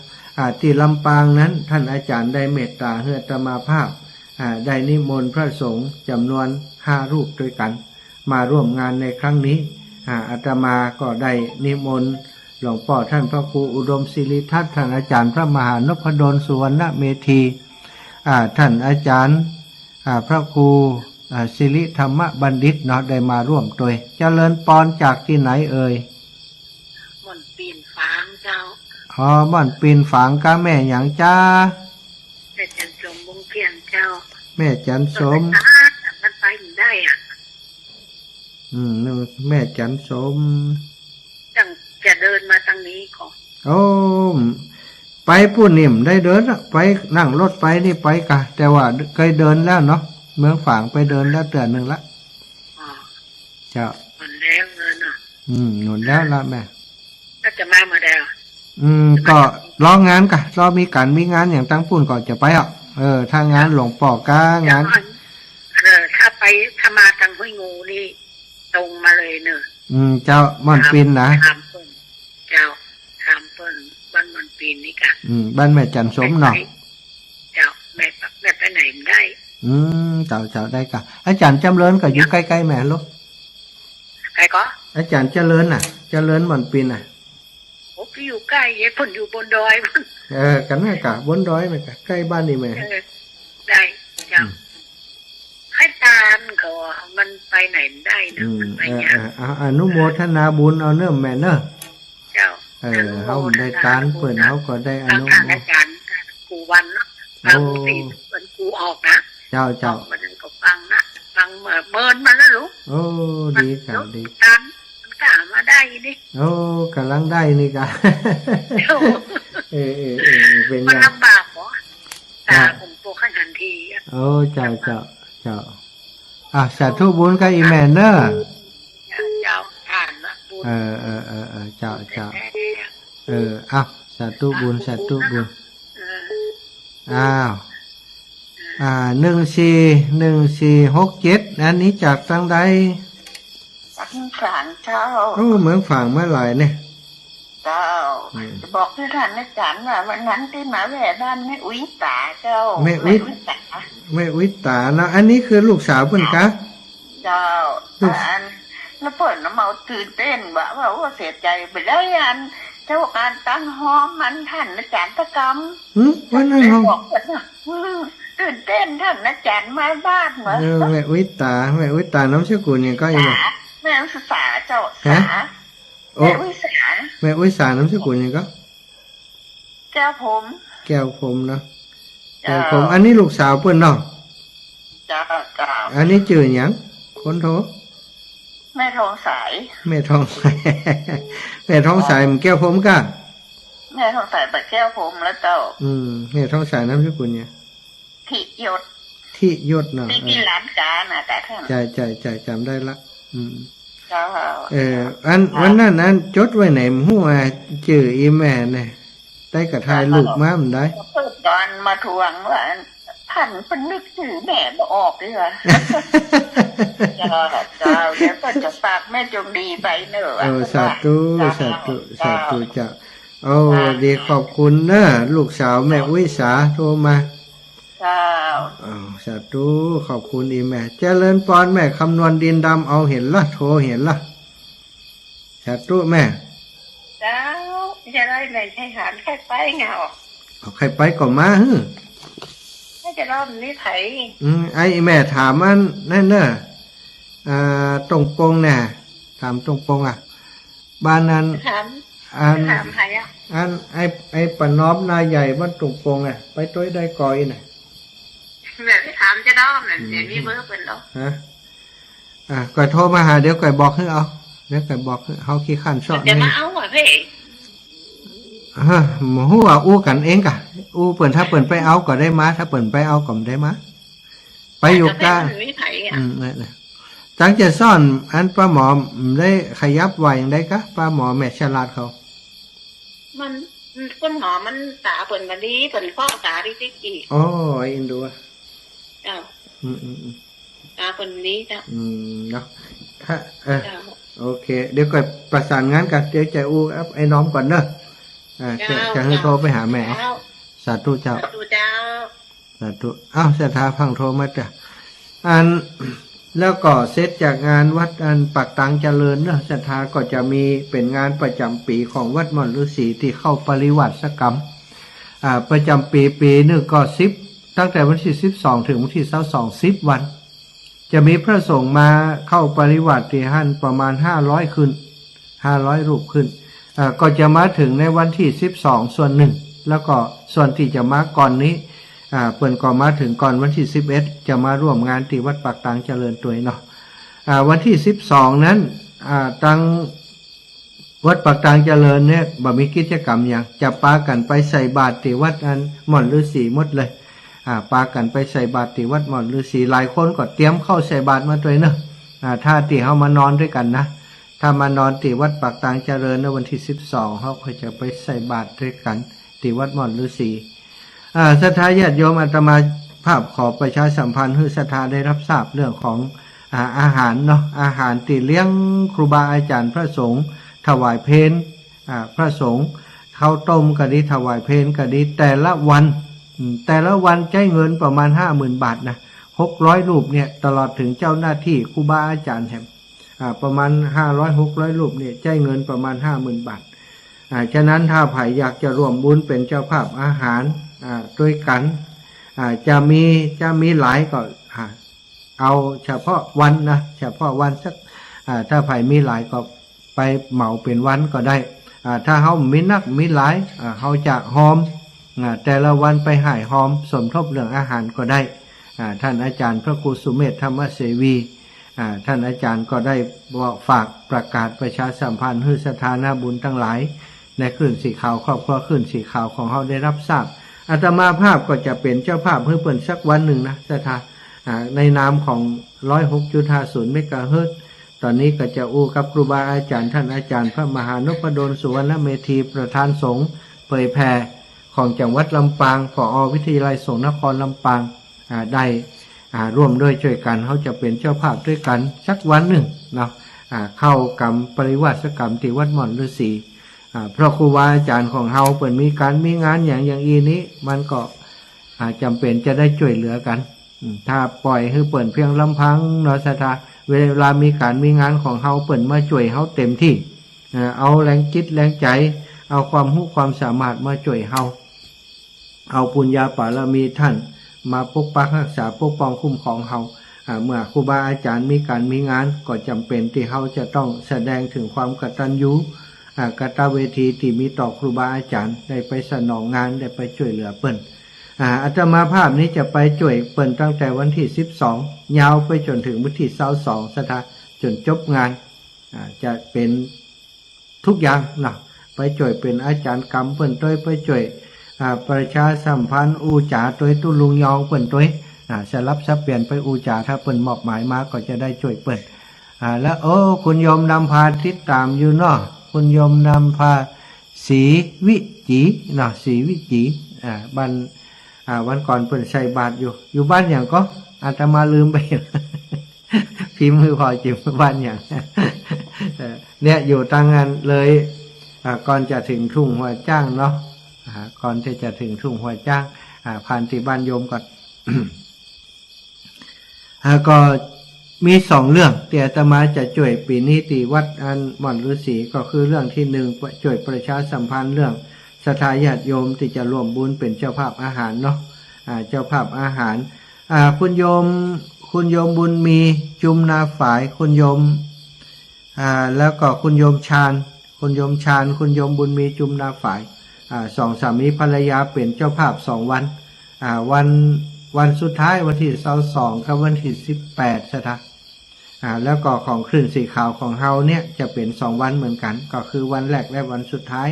[SPEAKER 1] ที่ลำปางนั้นท่านอาจารย์ได้เมตตาให้อาตมาภาพได้นิมนต์พระสงฆ์จำนวน5 รูปด้วยกันมาร่วมงานในครั้งนี้อาตมาก็ได้นิมนต์หลวงพ่อท่านพระครูอุดมศิริทัตน์ท่านอาจารย์พระมหานพดลสุวรรณเมธีท่านอาจารย์พระครูศิริธรรมบัณฑิตเนาะได้มาร่วมด้วยเจริญปอนจากที่ไหนเอ่ย
[SPEAKER 2] ม่อนปีนฝางเจ้า
[SPEAKER 1] ม่อนปีนฝางกะแม่หยังจ้า
[SPEAKER 2] แม่จันสมวงเพียงเจ้า
[SPEAKER 1] แม่จันสม
[SPEAKER 2] มันไปไม่ได้
[SPEAKER 1] แม่จันสม
[SPEAKER 2] จังจะเดินมาทางนี้ก่อน
[SPEAKER 1] โอ้ไปผู้นิ่มได้เดินไปนั่งรถไปนี่ไปกะแต่ว่าเคยเดินแล้วเนาะเมืองฝางไปเดินแล้วเตือนหนึ่งละเจ้า
[SPEAKER 2] มันแล้วเงิน
[SPEAKER 1] หนุนแล้วละแม่
[SPEAKER 2] ก็จะมาเมื่อใด
[SPEAKER 1] ก็รองานกะรอมีงานอย่างตั้งปุ่นก่อนจะไปถ้างานหลวงป่อกางาน
[SPEAKER 2] ถ้ามาทางห้วยงูนี่ตรงมาเลยเนอะ
[SPEAKER 1] เจ้าม่อนปีนนะ
[SPEAKER 2] เจ้าถามเปิ้นบ้านม่อนปีนนี่กะ
[SPEAKER 1] บ้านแม่จันสมเนาะ
[SPEAKER 2] เจ้าแม่ไปไหนได้
[SPEAKER 1] เจ้าได้กะอาจารย์จำเริญก็อยู่ใกล้ๆแม่ลูก
[SPEAKER 2] ใครก็
[SPEAKER 1] อาจารย์เจริญเจริญม่อนปีน
[SPEAKER 2] โอ้พี่อยู่ใกล้เพิ่นอยู่บนดอย
[SPEAKER 1] กันแม่กะบนดอยแม่กะใกล้บ้านนี่แม่
[SPEAKER 2] ได้เจ้าให้ตามเขามันไปไหนได้นะมันไปยาก
[SPEAKER 1] อนุโมทนาบุญเอาเนื้อแม่เนอะ
[SPEAKER 2] เจ้า
[SPEAKER 1] เขาได้การเปิดเขาก็ได้อนุโมทนา
[SPEAKER 2] กูวันเนาะตีวันกูออกนะ
[SPEAKER 1] เจ้า
[SPEAKER 2] มันก็ฟังนะฟังเมินมาแล้วลูก
[SPEAKER 1] โอ้ดีค่ะดี
[SPEAKER 2] การกล้ามาได้นี่
[SPEAKER 1] โอ้กำลังได้นี่กะเป็น
[SPEAKER 2] มันลำบากเหรอตาผมโตขั้นทันที
[SPEAKER 1] โอ้เจ้าสาธุบุญกับอีแมนเนอร์
[SPEAKER 2] เจ้าทานนะบุญ
[SPEAKER 1] เจ้าสาธุบุญ14146อันนี้จากทางใด
[SPEAKER 2] ฝางเจ้า
[SPEAKER 1] เมืองฝางเมื่อไหร่เนี่ย
[SPEAKER 2] เจ้าจะบอกที่ท่านอาจารย์ว่าวันนั้นที่มาแหวบ้านแม่อุ้ยตาเจ้า
[SPEAKER 1] แม่อุ้ยตานะอันนี้คือลูกสาวเพิ่นกะ
[SPEAKER 2] เจ้าแล้วเพิ่นเมาตื่นเต้นว่าเสียใจไปได้ยันเจ้าการตั้งห้องมันท่านอาจารย์ตะกรรม
[SPEAKER 1] วันนั้นห้อง
[SPEAKER 2] ตื่นเต้นท่านอาจารย์มาบ้านเหรอ
[SPEAKER 1] แม่อุ้ยตาน้ำชื่อกุลยังก็อีก
[SPEAKER 2] แม่อุษาเจ้าสา
[SPEAKER 1] แม่อุ้ยสาน้ำชื่อกุลยังก็
[SPEAKER 2] แก้ว
[SPEAKER 1] ผมเนาะแก้วผมอันนี้ลูกสาวเพิ่นเนาะ
[SPEAKER 2] จ้า
[SPEAKER 1] อันนี้ชื่อหยังคนโท
[SPEAKER 2] แม่ทองสาย
[SPEAKER 1] มันแก้วผมกะ
[SPEAKER 2] แม่ทองสายแบบแก้วผมแล้วเจ้า
[SPEAKER 1] แม่ทองสายน้ำชื่อกุลเนี่ย
[SPEAKER 2] ที่ยศ
[SPEAKER 1] เนาะ
[SPEAKER 2] ที่ร้านกาน่ะแต่ท่าน
[SPEAKER 1] ใจจำได้ละวันนั้นจดไว้ไหนหัวชื่ออีแม่เนี่ยได้กระทายลูกมามันได้
[SPEAKER 2] ตอนมาทวงว่าท่านเป็นนึกชื่อแม่บ่ออกเลยค่ะเจ้าเดี๋ยวก็จะฝากแม่จงดีไปเนอะ
[SPEAKER 1] สาธุจ้ะโอ้ดีขอบคุณเนอะลูกสาวแม่วิสาโทรมา
[SPEAKER 2] เจ้า
[SPEAKER 1] สาธุขอบคุณอีแม่เจริญปอนแม่คำนวณดินดำเอาเห็นละโทรเห็นละสาธุแม่
[SPEAKER 2] เจ้าจะได้แม่ใช้หารแค่ไปเงา
[SPEAKER 1] เอาใครไปก่อนมาฮึ
[SPEAKER 2] ถ้าจะรอบนี้ไถ
[SPEAKER 1] ไอ้แม่ถามมันนั่นเนอะตรงปงเนี่ยถามตรงปงบ้านนั้น
[SPEAKER 2] ถาม
[SPEAKER 1] อัน
[SPEAKER 2] ใครอ่ะ
[SPEAKER 1] ไอ้ปะน้อมนายใหญ่บ้านตรงปงไปต้อยได้กอยน่ะ
[SPEAKER 2] แม่ไปถามจะรอบน่ะเดี๋ยวนี้เบอร์เป็นแล้ว
[SPEAKER 1] ฮะก่อยโทรมาหาเดี๋ยวก่อยบอกให้เอาเดี๋ยวก่อยบอกให้เขาขี้ขันชอบ
[SPEAKER 2] จะ
[SPEAKER 1] นี่
[SPEAKER 2] มาเอาอ่ะพี่
[SPEAKER 1] หมูหัวอู้กันเองกะอู้เปิ่นถ้าเปิ่นไปเอาก็ได้มาถ้าเปิ่นไปเอาก็ได้มาไปอยู่กลาง
[SPEAKER 2] ไม่ไถอ่ะ
[SPEAKER 1] นั่นแหละตั้งใจซ่อนอันป้าหมอได้ขยับไหวอย่างได้กะป้าหมอแม่ฉลาดเขา
[SPEAKER 2] มันคุณหมอมันตาเปิ่นมาดีเปิ่นข้อตาดิ๊กอีก
[SPEAKER 1] อ๋อไอ้อินดูอ่ะ
[SPEAKER 2] เจ้า
[SPEAKER 1] อืม
[SPEAKER 2] ตาเปิ่นนี้เจ้า
[SPEAKER 1] เนาะถ้า
[SPEAKER 2] เจ้า
[SPEAKER 1] โอเคเดี๋ยวก่อนประสานงานกันเดี๋ยวจะอู้ไอ้น้องก่อนเนอะจะให้โทรไปหาแม่เอาสาธุเจ้า
[SPEAKER 2] ดูเจ้า
[SPEAKER 1] สาธุอ้าวศรัทธาพังโทรมาจ้ะอันแล้วก็เสร็จจากงานวัดอันปักตังเจริญเนอะศรัทธาก็จะมีเป็นงานประจำปีของวัดม่อนฤาษีที่เข้าปริวัติกรรมประจำปีหนึ่งก็10ตั้งแต่วันที่12ถึงวันที่22 10วันจะมีพระสงฆ์มาเข้าปริวัติที่หั่นประมาณ500ขึ้น500รูปขึ้นก็จะมาถึงในวันที่12ส่วนหนึ่งแล้วก็ส่วนที่จะมาก่อนนี้เปิ่นก็มาถึงก่อนวันที่11จะมาร่วมงานที่วัดปากตางเจริญตัวเนาะวันที่12นั้นตังวัดปากตางเจริญเนี่ยบ่มีกิจกรรมอย่างจะปากันไปใส่บาตรที่วัดอันม่อนฤาษีหมดเลยปากันไปใส่บาตรที่วัดม่อนฤาษีหลายคนก็เตรียมเข้าใส่บาตรมาตัวเนาะถ้าที่เฮามานอนด้วยกันนะถ้ามานอนที่วัดปากตางเจริญในวันที่12เขาก็จะไปใส่บาตรด้วยกันที่วัดม่อนฤาษีศรัทธาญาติโยมอาตมาภาพขอประชาสัมพันธ์ให้ศรัทธาได้รับทราบเรื่องของอาหารเนาะอาหารที่เลี้ยงครูบาอาจารย์พระสงฆ์ถวายเพลพระสงฆ์ข้าวต้มก็ดีถวายเพลก็ดีแต่ละวันใช้เงินประมาณ 50,000 บาทนะ600รูปเนี่ยตลอดถึงเจ้าหน้าที่ครูบาอาจารย์แถมประมาณ500-600รูปเนี่ยใช้เงินประมาณ 50,000 บาทฉะนั้นถ้าใครอยากจะร่วมบุญเป็นเจ้าภาพอาหารด้วยกันจะมีหลายก็เอาเฉพาะวันนะเฉพาะวันสักถ้าใครมีหลายก็ไปเหมาเป็นวันก็ได้ถ้าเขามีนักมีหลายเขาจะหอมแต่ละวันไปหายหอมสมทบเรื่องอาหารก็ได้ท่านอาจารย์พระครูสุเมธธรรมเสวีท่านอาจารย์ก็ได้บอกฝากประกาศประชาสัมพันธ์ให้สถานะบุญทั้งหลายในคลื่นสีขาวครอบครัวคลื่นสีขาวของเขาได้รับทราบอาตมาภาพก็จะเป็นเจ้าภาพเพื่อเปิดสักวันหนึ่งนะสถาในนามของ 106.50 เมกะเฮิรตซ์ตอนนี้ก็จะอู้กับครูบาอาจารย์ท่านอาจารย์พระมหานพดลสุวรรณเมธีประธานสงฆ์เผยแผ่ของจังหวัดลำปางผอ.วิทยาลัยสงฆ์นครลำปางได้ร่วมด้วยช่วยกันเขาจะเป็นเจ้าภาพด้วยกันสักวันหนึ่งเนาะเข้ากรรมปริวาสกรรมที่วัดม่อนฤาษีเพราะครูบาอาจารย์ของเฮาเปิดมีการมีงานอย่างอีนี้มันก็จำเป็นจะได้ช่วยเหลือกันถ้าปล่อยให้เปิดเพียงลำพังเนาะศรัทธาเวลามีการมีงานของเฮาเปิดมาช่วยเฮาเต็มที่เอาแรงจิตแรงใจเอาความรู้ความสามารถมาช่วยเฮาเอาปุญญาบารมีท่านมาปกปักรักษาปกป้องคุ้มครองเฮาเมื่อครูบาอาจารย์มีการมีงานก็จำเป็นที่เฮาจะต้องแสดงถึงความกตัญญูกตเวทีที่มีต่อครูบาอาจารย์ได้ไปสนองงานได้ไปช่วยเหลือเปิ้นอาตมาภาพนี้จะไปช่วยเปิ้นตั้งแต่วันที่12ยาวไปจนถึงวันที่22สถาจนจบงานจะเป็นทุกอย่างนะไปช่วยเป็นอาจารย์กรรมเปิ้นต้วยไปช่วยประชาสัมพันธ์อูจ่าต้วยตุลุงยองเปิ้นต้วยสลับสับเปลี่ยนไปอูจ่าถ้าเปิ้นมอบหมายมาก็จะได้ช่วยเปิ้นแล้วโอ้คุณโยมนำพาติดตามอยู่เนาะคุณโยมนำพาศรีวิจีเนาะศรีวิจีบ้านวันก่อนเปิ้นใส่บาตรอยู่บ้านอย่างก็อาตมาลืมไป พิมพ์มือพอจิ๋วบ้านอย่าง เนี่ยอยู่ตั้งงานเลยก่อนจะถึงทุ่งหัวจ้างเนาะก่อนที่จะถึงทุ่งหัวจ้างผ่านที่บ้านโยมก่อน ก็มี2เรื่องที่อาตมาจะช่วยปีนี้ที่วัดอันม่อนฤาษีก็คือเรื่องที่1ช่วยประชาสัมพันธ์เรื่องศรัทธาญาติโยมที่จะร่วมบุญเป็นเจ้าภาพอาหารเนาะเจ้าภาพอาหารคุณโยมบุญมีจุมนาฝ่ายคุณโยมแล้วก็คุณโยมชาญคุณโยมบุญมีจุมนาฝ่าย2 สามีภรรยาเป็นเจ้าภาพ2 วันวันสุดท้ายวันที่22กับวันที่18ซะแล้วก็ของคลื่นสีขาวของเฮาเนี่ยจะเป็น2 วันเหมือนกันก็คือวันแรกและวันสุดท้าย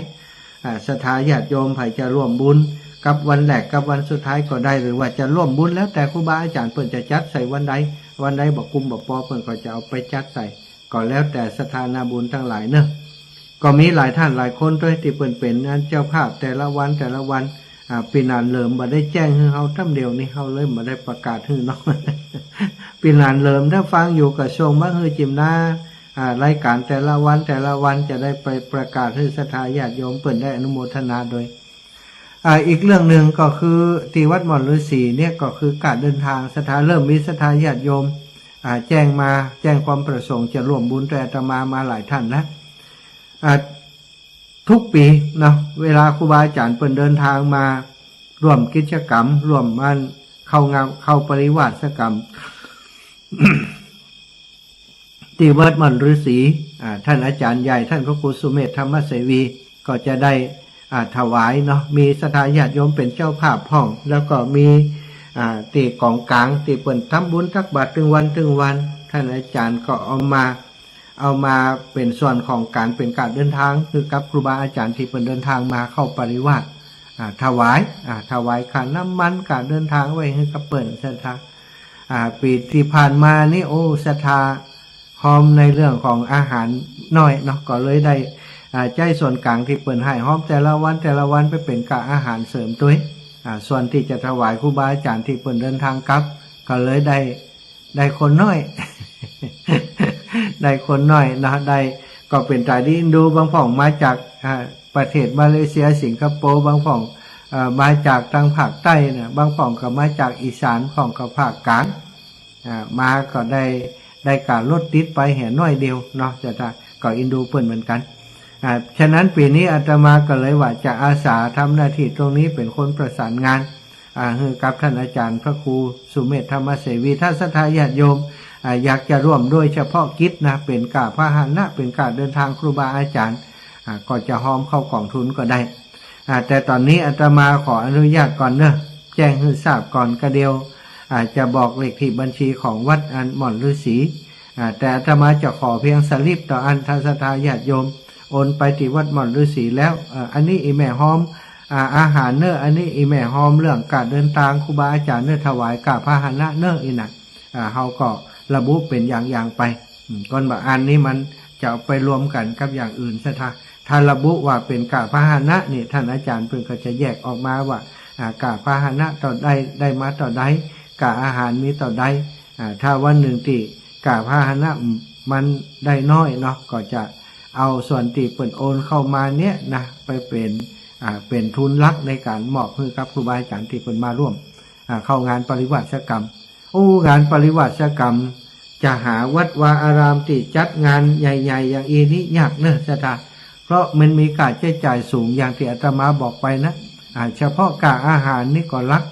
[SPEAKER 1] ศรัทธาญาติโยมใครจะร่วมบุญกับวันแรกกับวันสุดท้ายก็ได้หรือว่าจะร่วมบุญแล้วแต่ครูบาอาจารย์เพิ่นจะจัดใส่วันใดบอกกุมบอกปอเพิ่นก็จะเอาไปจัดใส่ก็แล้วแต่ศรัทธานาบุญทั้งหลายเนอะก็มีหลายท่านหลายคนด้วยที่เพิ่นเป็นเจ้าภาพแต่ละวันปีนานเริ่มมาได้แจ้งให้เฮาทำเดียวนี้เฮาเลยมาได้ประกาศให้น้อง ปีนานเริ่มถ้าฟังอยู่กับช่วงมาฮือจิมนารายการแต่ละวันจะได้ไปประกาศให้ศรัทธาญาติโยมเปิ่นได้อนุโมทนาโดยอีกเรื่องหนึ่งก็คือที่วัดม่อนฤาษีเนี่ยก็คือการเดินทางศรัทธาเริ่มมีศรัทธาญาติโยมแจ้งความประสงค์จะร่วมบุญแต่อาตมาหลายท่านนะทุกปีเนาะเวลาครูบาอาจารย์เปิ่นเดินทางมาร่วมกิจกรรมร่วมมันเข้าปริวาสกรรม ที่วัดม่อนฤาษีท่านอาจารย์ใหญ่ท่านพระครูสุเมธธรรมเสวีก็จะได้ถวายเนาะมีศรัทธาญาติโยมเป็นเจ้าภาพห้องแล้วก็มีตีกองกลางตีเปิ่นทำบุญทักบาตรถึงวันท่านอาจารย์ก็เอามาเป็นส่วนของการเป็นการเดินทางคือกับครูบาอาจารย์ที่เปิ่นเดินทางมาเข้าปริวาสถวายค่าน้ำมันการเดินทางไว้ให้กับเปิ่นศรัทธาปีที่ผ่านมานี่โอ้ศรัทธาหอมในเรื่องของอาหารน้อยเนาะก็เลยได้ใจส่วนกลางที่เปิ่นให้หอมแต่ละวันไปเป็นกะอาหารเสริมด้วยส่วนที่จะถวายครูบาอาจารย์ที่เปิ่นเดินทางกลับก็เลยได้คนน้อย ได้คนน้อยนะได้ก็เป็นตาดีดูบางผ่องมาจากประเทศมาเลเซียสิงคโปร์บางผ่องมาจากทางภาคใต้เนี่ยบางผ่องก็มาจากอีสานของกับภาคกลางมาก็ได้การลดติดไปแห่น้อยเดียวเนาะจะก็อินดูเปิ่นเหมือนกันฉะนั้นปีนี้อาตมาก็เลยว่าจะอาสาทำหน้าที่ตรงนี้เป็นคนประสานงานกับท่านอาจารย์พระครูสุเมธธรรมเสวีท่านศรัทธาญาติโยมอยากจะร่วมโดยเฉพาะกิจนะเป็นกาพาหนะเป็นการเดินทางครูบาอาจารย์ก็จะหอมเข้ากล่องทุนก็ได้แต่ตอนนี้อาตมาขออนุญาตก่อนเนอะแจ้งให้ทราบก่อนก็เดียวจะบอกเลขที่บัญชีของวัดอันม่อนฤาษีแต่อาตมาจะขอเพียงสลิปต่ออันท่านศรัทธาญาติโยมโอนไปที่วัดม่อนฤาษีแล้วอันนี้อีแม่หอมอาหารเนอะอันนี้อีแม่หอมเรื่องการเดินทางครูบาอาจารย์เนอะถวายกาพาหนะเนอะอีน่ะเฮาก็ระบุเป็นอย่างไปก่อนว่าอันนี้มันจะไปรวมกันกับอย่างอื่นซะถ้าระบุว่าเป็นกาพาหนะนี่ท่านอาจารย์เพิ่นก็จะแยกออกมาว่ากาพาหนะต่อได้มาต่อใดกาอาหารมีต่อใดถ้าวันหนึ่งที่กาพาหนะมันได้น้อยเนาะก็จะเอาส่วนที่เปิ่นโอนเข้ามาเนี้ยนะไปเป็นทุนลักในการมอบให้กับครูบาอาจารย์ที่เปิ่นมาร่วมเข้างานปริวาสกรรมงานปริวาสกรรมจะหาวัดวาอารามที่จัดงานใหญ่ๆอย่างนี้ยากเนอะศรัทธาเพราะมันมีค่าใช้จ่ายสูงอย่างที่อาตมาบอกไปนะเฉพาะค่าอาหารนี่ก็ลัก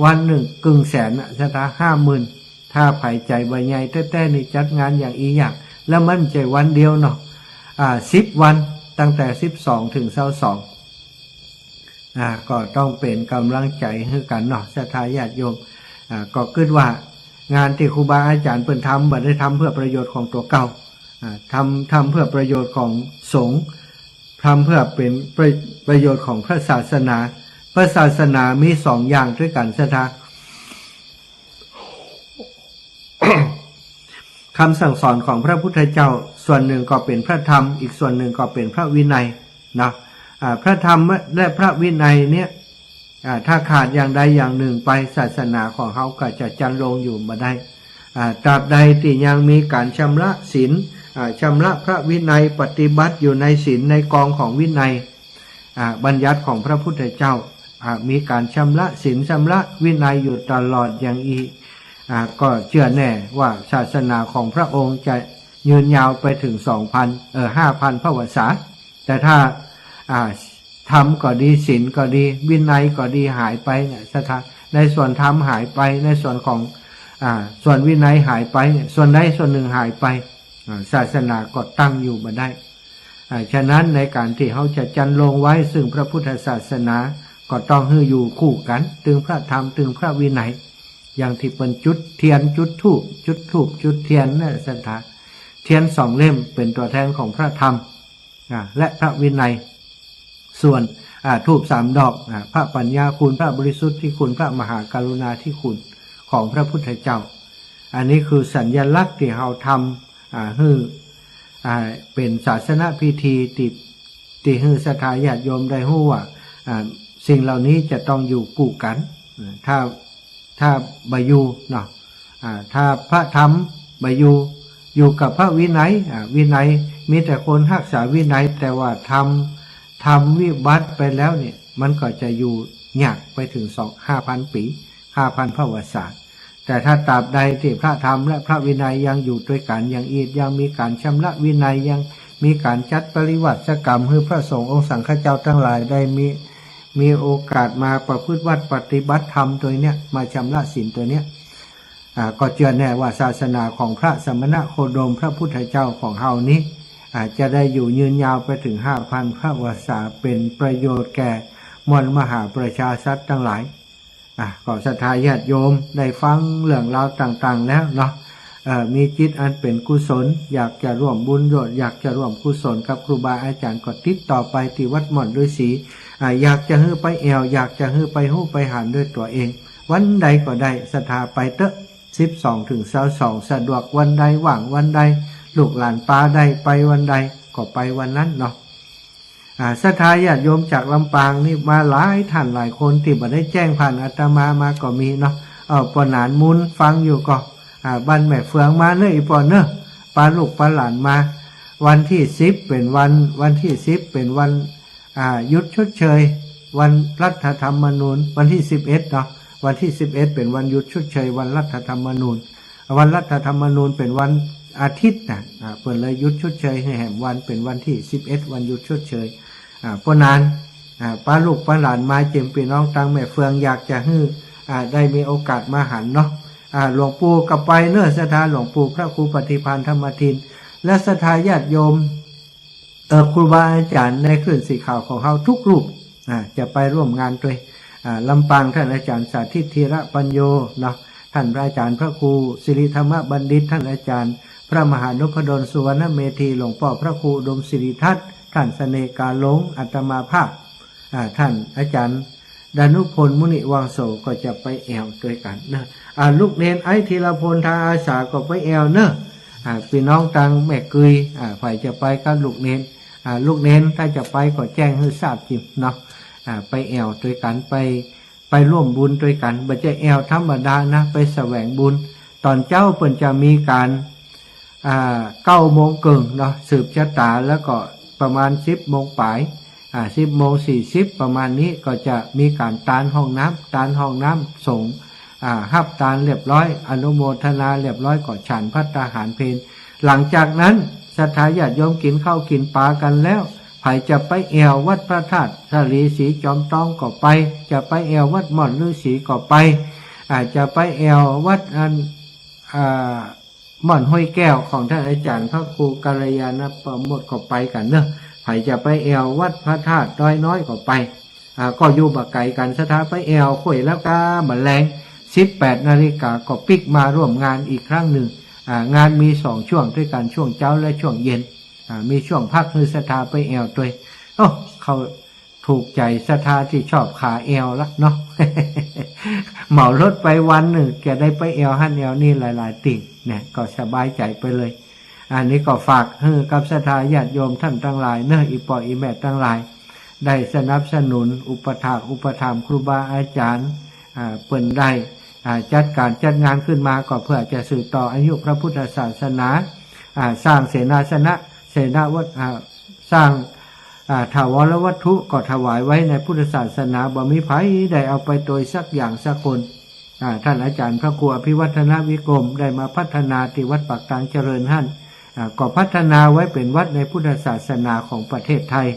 [SPEAKER 1] วันหนึ่งกึ่งแสนศรัทธา50,000ถ้าไผ่ใจใบใหญ่แต่นี่จัดงานอย่างอีอย่างแล้วมันใจวันเดียวเนาะ10 วันตั้งแต่12ถึง22ก็ต้องเป็นกำลังใจให้กันเนาะศรัทธาญาติโยมก็คิดว่างานที่ครูบาอาจารย์เพิ่นทำบ่ได้ทำเพื่อประโยชน์ของตัวเก่าทำเพื่อประโยชน์ของสงฆ์ทำเพื่อเป็นประโยชน์ของพระศาสนาพระศาสนามี2อย่างด้วยกันศรัทธา คำสั่งสอนของพระพุทธเจ้าส่วนหนึ่งก็เป็นพระธรรมอีกส่วนหนึ่งก็เป็นพระวินัยนะพระธรรมและพระวินัยเนี่ยถ้าขาดอย่างใดอย่างหนึ่งไปศาสนาของเขาก็จะจันลงอยู่บ่ได้ตราบใดที่ยังมีการชำระศีลชำระพระวินัยปฏิบัติอยู่ในศีลในกองของวินัยบัญญัติของพระพุทธเจ้า มีการชำระศีลชำระวินัยอยู่ตลอดอย่างอีก็เชื่อแน่ว่าศาสนาของพระองค์จะยืนยาวไปถึง 5,000 พระวรรษาแต่ถ้าธรรมก็ดีศีลก็ดีวินัยก็ดีหายไปเนี่ยในส่วนธรรมหายไปในส่วนของส่วนวินัยหายไปส่วนใดส่วนหนึ่งหายไปศาสนาก็ตั้งอยู่มาได้ฉะนั้นในการที่เขาจะจันลงไว้ซึ่งพระพุทธศาสนาก็ต้องให้อยู่คู่กันถึงพระธรรมถึงพระวินัยอย่างที่เป็นจุดเทียนจุดธูปจุดเทียนนั่นสันทาเทียน2 เล่มเป็นตัวแทนของพระธรรมและพระวินัยส่วนธูป3 ดอกพระปัญญาคุณพระบริสุทธิ์ที่คุณพระมหากรุณาธิคุณของพระพุทธเจ้าอันนี้คือสัญลักษณ์ที่เราทำให้เป็นศาสนพิธีที่ให้ศรัทธาญาติโยมได้รู้ว่าสิ่งเหล่านี้จะต้องอยู่คู่กันถ้าบายูเนาะถ้าพระธรรมบายูอยู่กับพระวินัยวินัยมีแต่คนรักษาวินัยแต่ว่าทำวิบัติไปแล้วเนี่ยมันก็จะอยู่ยากไปถึง 5,000 ปี 5,000 พระวรรษาแต่ถ้าตราบใดที่พระธรรมและพระวินัยยังอยู่ด้วยกันยังอีกยังมีการชำระวินัยยังมีการจัดปริวัติกรรมให้พระสงฆ์องค์สังฆเจ้าทั้งหลายได้มีโอกาสมาประพฤติวัดปฏิบัติธรรมตัวเนี้ยมาชำระศีลตัวเนี้ยก็เชื่อแน่ว่าศาสนาของพระสมณโคดมพระพุทธเจ้าของเฮานี้จะได้อยู่ยืนยาวไปถึง 5,000 พระวรรษาเป็นประโยชน์แก่มวลมหาประชาชนทั้งหลายก็ศรัทธาญาติโยมได้ฟังเรื่องราวต่างๆแล้วเนาะมีจิตอันเป็นกุศลอยากจะร่วมบุญอยากจะร่วมกุศลกับครูบาอาจารย์ก็ติดต่อไปที่วัดหม่อนฤาษีอยากจะฮื้อไปแอวอยากจะฮื้อไปฮู้ไปหานด้วยตัวเองวันใดก็ได้ศรัทธาไปเตอะ12 ถึง 22สะดวกวันใดว่างวันใดลูกหลานป้าได้ไปวันใดก็ไปวันนั้นเนาะศรัทธาญาติโยมจากลำปางนี่มาหลายท่านหลายคนที่บ่ได้แจ้งผ่านอาตมาก็มีเนาะปนานมุนฟังอยู่ก็บ้านแม่เฟืองมาเนอะอีปอนเนอะปาลูกปาหลานมาวันที่10เป็นวันที่10เป็นวันหยุดชดเชยวันรัฐธรรมนูญวันที่11เนาะวันที่11เป็นวันหยุดชดเชยวันรัฐธรรมนูญวันรัฐธรรมนูญเป็นวันอาทิตย์นะเปิดเลยหยุดชดเชยให้แห่งวันเป็นวันที่11วันหยุดชดเชยเพราะนั้นป้าลูกป้าหลานมาเจิมพี่น้องตังแม่เฟืองอยากจะให้ได้มีโอกาสมาหันเนาะหลวงปู่กับไปเนื้อศรัทธาหลวงปู่พระครูปฏิภาณธรรมทินและศรัทธาญาติโยมครูบาอาจารย์ในคลื่นสีขาวของเขาทุกรูปจะไปร่วมงานด้วยลำปางท่านอาจารย์สาธิตธีระปัญโยเนาะท่านพระอาจารย์พระครูสิริธรรมบัณฑิตท่านอาจารย์พระมหานพดลสุวรรณเมธีหลวงพ่อพระครูอุดมศิริทัตน์ท่านเสน่กาหลงอัตมาภาพท่านอาจารย์ดานุพลมุนิวังโสก็จะไปแอวด้วยกันเนอะลูกเนนไอธีรพลทาอาสาก็ไปแอวเนอะพี่น้องตังแม่กุยฝ่ายจะไปกับลูกเนนลูกเนนถ้าจะไปก็แจ้งให้ทราบจิเนาะไปแอวด้วยกันไปร่วมบุญด้วยกันบ่ใช่แอวธรรมดานะไปแสวงบุญตอนเจ้าเพิ่นจะมีการ9 โมงครึ่งเนาะสืบชะตาแล้วก็ประมาณ10 โมงปลาย10 โมง 40ประมาณนี้ก็จะมีการตานห้องน้ำสงฆ์ฮับตานเรียบร้อยอนุโมทนาเรียบร้อยก็ฉันภัตตาหารเพลหลังจากนั้นศรัทธาญาติโยมกินข้าวกินปลากันแล้วไผจะไปแอววัดพระธาตุสรีศรีจอมทองก็ไปจะไปแอววัดหม่อนฤาษีก็ไปจะไปแอววัดหม่อนห้วยแก้วของท่านอาจารย์พระครูกัลยาณประโมทก็ไปกันเนอะไผจะไปแอววัดพระธาตุดอยน้อยก็ไปก็อยู่บ่ไกลกันศรัทธาไปแอวข่อยแล้วก็บัดแลง18 นาฬิกาก็ปิกมาร่วมงานอีกครั้งหนึ่งงานมี2 ช่วงด้วยกันช่วงเช้าและช่วงเย็นมีช่วงพักคือศรัทธาไปแอวด้วยเขาถูกใจศรัทธาที่ชอบขาแอวละเนาะ เหมารถไปวันหนึ่งแกได้ไปแอวหันแอวนี่หลายๆติ่งเนี่ยก็สบายใจไปเลยอันนี้ก็ฝากให้กับศรัทธาญาติโยมท่านทั้งหลายเนอะอีปออีแม่ทั้งหลายได้สนับสนุนอุปถากอุปถัมภ์ครูบาอาจารย์เปิ่นได้จัดงานขึ้นมาก็เพื่อจะสืบต่ออายุพระพุทธศาสนาสร้างเสนาวัดสร้าง ถาวรวัตถุก็ถวายไว้ในพุทธศาสนาบ่มีไผได้เอาไปโดยสักอย่างสักคนท่านอาจารย์พระครูอภิวัฒนวิกรมได้มาพัฒนาที่วัดปากกลางเจริญหั่นก็พัฒนาไว้เป็นวัดในพุทธศาสนาของประเทศไทย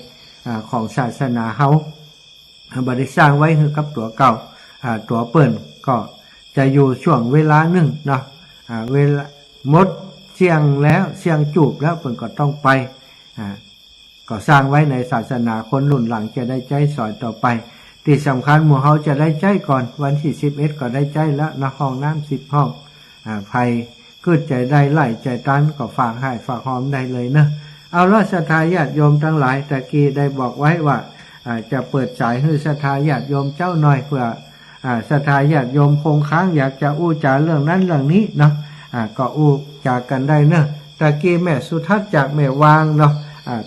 [SPEAKER 1] ของศาสนาเฮาบ่ได้สร้างไว้คือกับตัวเก่าตัวเปิ้นก็จะอยู่ช่วงเวลาหนึ่งเนาะเวลาหมดเสียงแล้วเสียงจูบแล้วเปิ้นก็ต้องไปก็สร้างไว้ในศาสนาคนรุ่นหลังจะได้ใจสอนต่อไปที่สำคัญหมู่เฮาจะได้ใจก่อนวันที่11ก็ได้ใจแล้วนะห้องน้ำ10ห้องภัยเกิดใจได้ไล่ใจตันก็ฝากให้ฝากหอมได้เลยเนอะเอาล่ะศรัทธาญาติโยมทั้งหลายตะกี้ได้บอกไว้ว่าจะเปิดสายให้ศรัทธาญาติโยมเจ้าหน่อยเพื่อศรัทธาญาติโยมคงค้างอยากจะอู้จาเรื่องนั้นเรื่องนี้เนาะก็อู้จากันได้เนอะตะกี้แม่สุทัศน์จากแม่วางเนาะ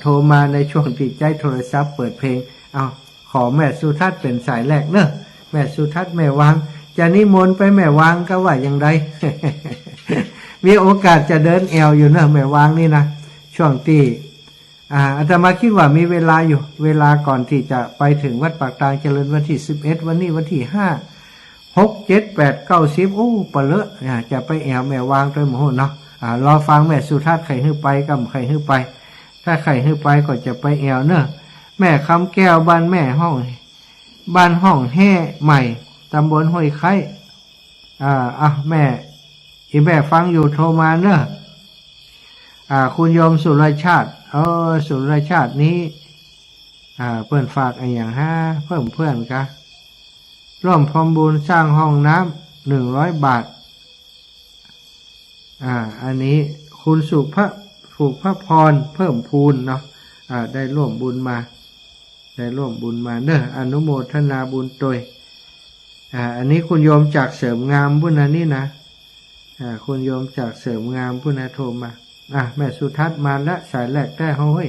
[SPEAKER 1] โทรมาในช่วงที่ใจโทรศัพท์เปิดเพลงเอาขอแม่สุทัศน์เป็นสายแรกเนอะแม่สุทัศน์แม่วางจะนิมนต์ไปแม่วางก็ว่าอย่างไร มีโอกาสจะเดินแอวอยู่เนอะแม่วางนี่นะช่วงที่อาตมาคิดว่ามีเวลาอยู่เวลาก่อนที่จะไปถึงวัดปากกลางเจริญวันที่11วันนี้วันที่5 6 7 8 9 10โอ้ปะเลอะจะไปแอวแม่วางด้วยหมู่เนาะรอฟังแม่สุทัศน์ใครฮื้อไปกับใครฮื้อไปถ้าใครฮื้อไปก็จะไปแอวเนอะแม่คำแก้วบ้านแม่ห้องแห่ใหม่ตำบลห้วยไข่แม่อีแม่ฟังอยู่โทรมาเนอะคุณโยมสุรชาติสุรชาตินี้เพื่อนฝากอะไรอย่างเพิ่มเพื่อนกะร่วมพร้อมบุญสร้างห้องน้ำ100 บาทอันนี้คุณสุภพรเพิ่มพูนเนาะได้ร่วมบุญมาเนอะอนุโมทนาบุญโดยอันนี้คุณโยมจากเสริมงามบุญนะนี่นะคุณโยมจากเสริมงามบุญนะโทรมาแม่สุทัศน์มาละสายแรกได้เฮ้ย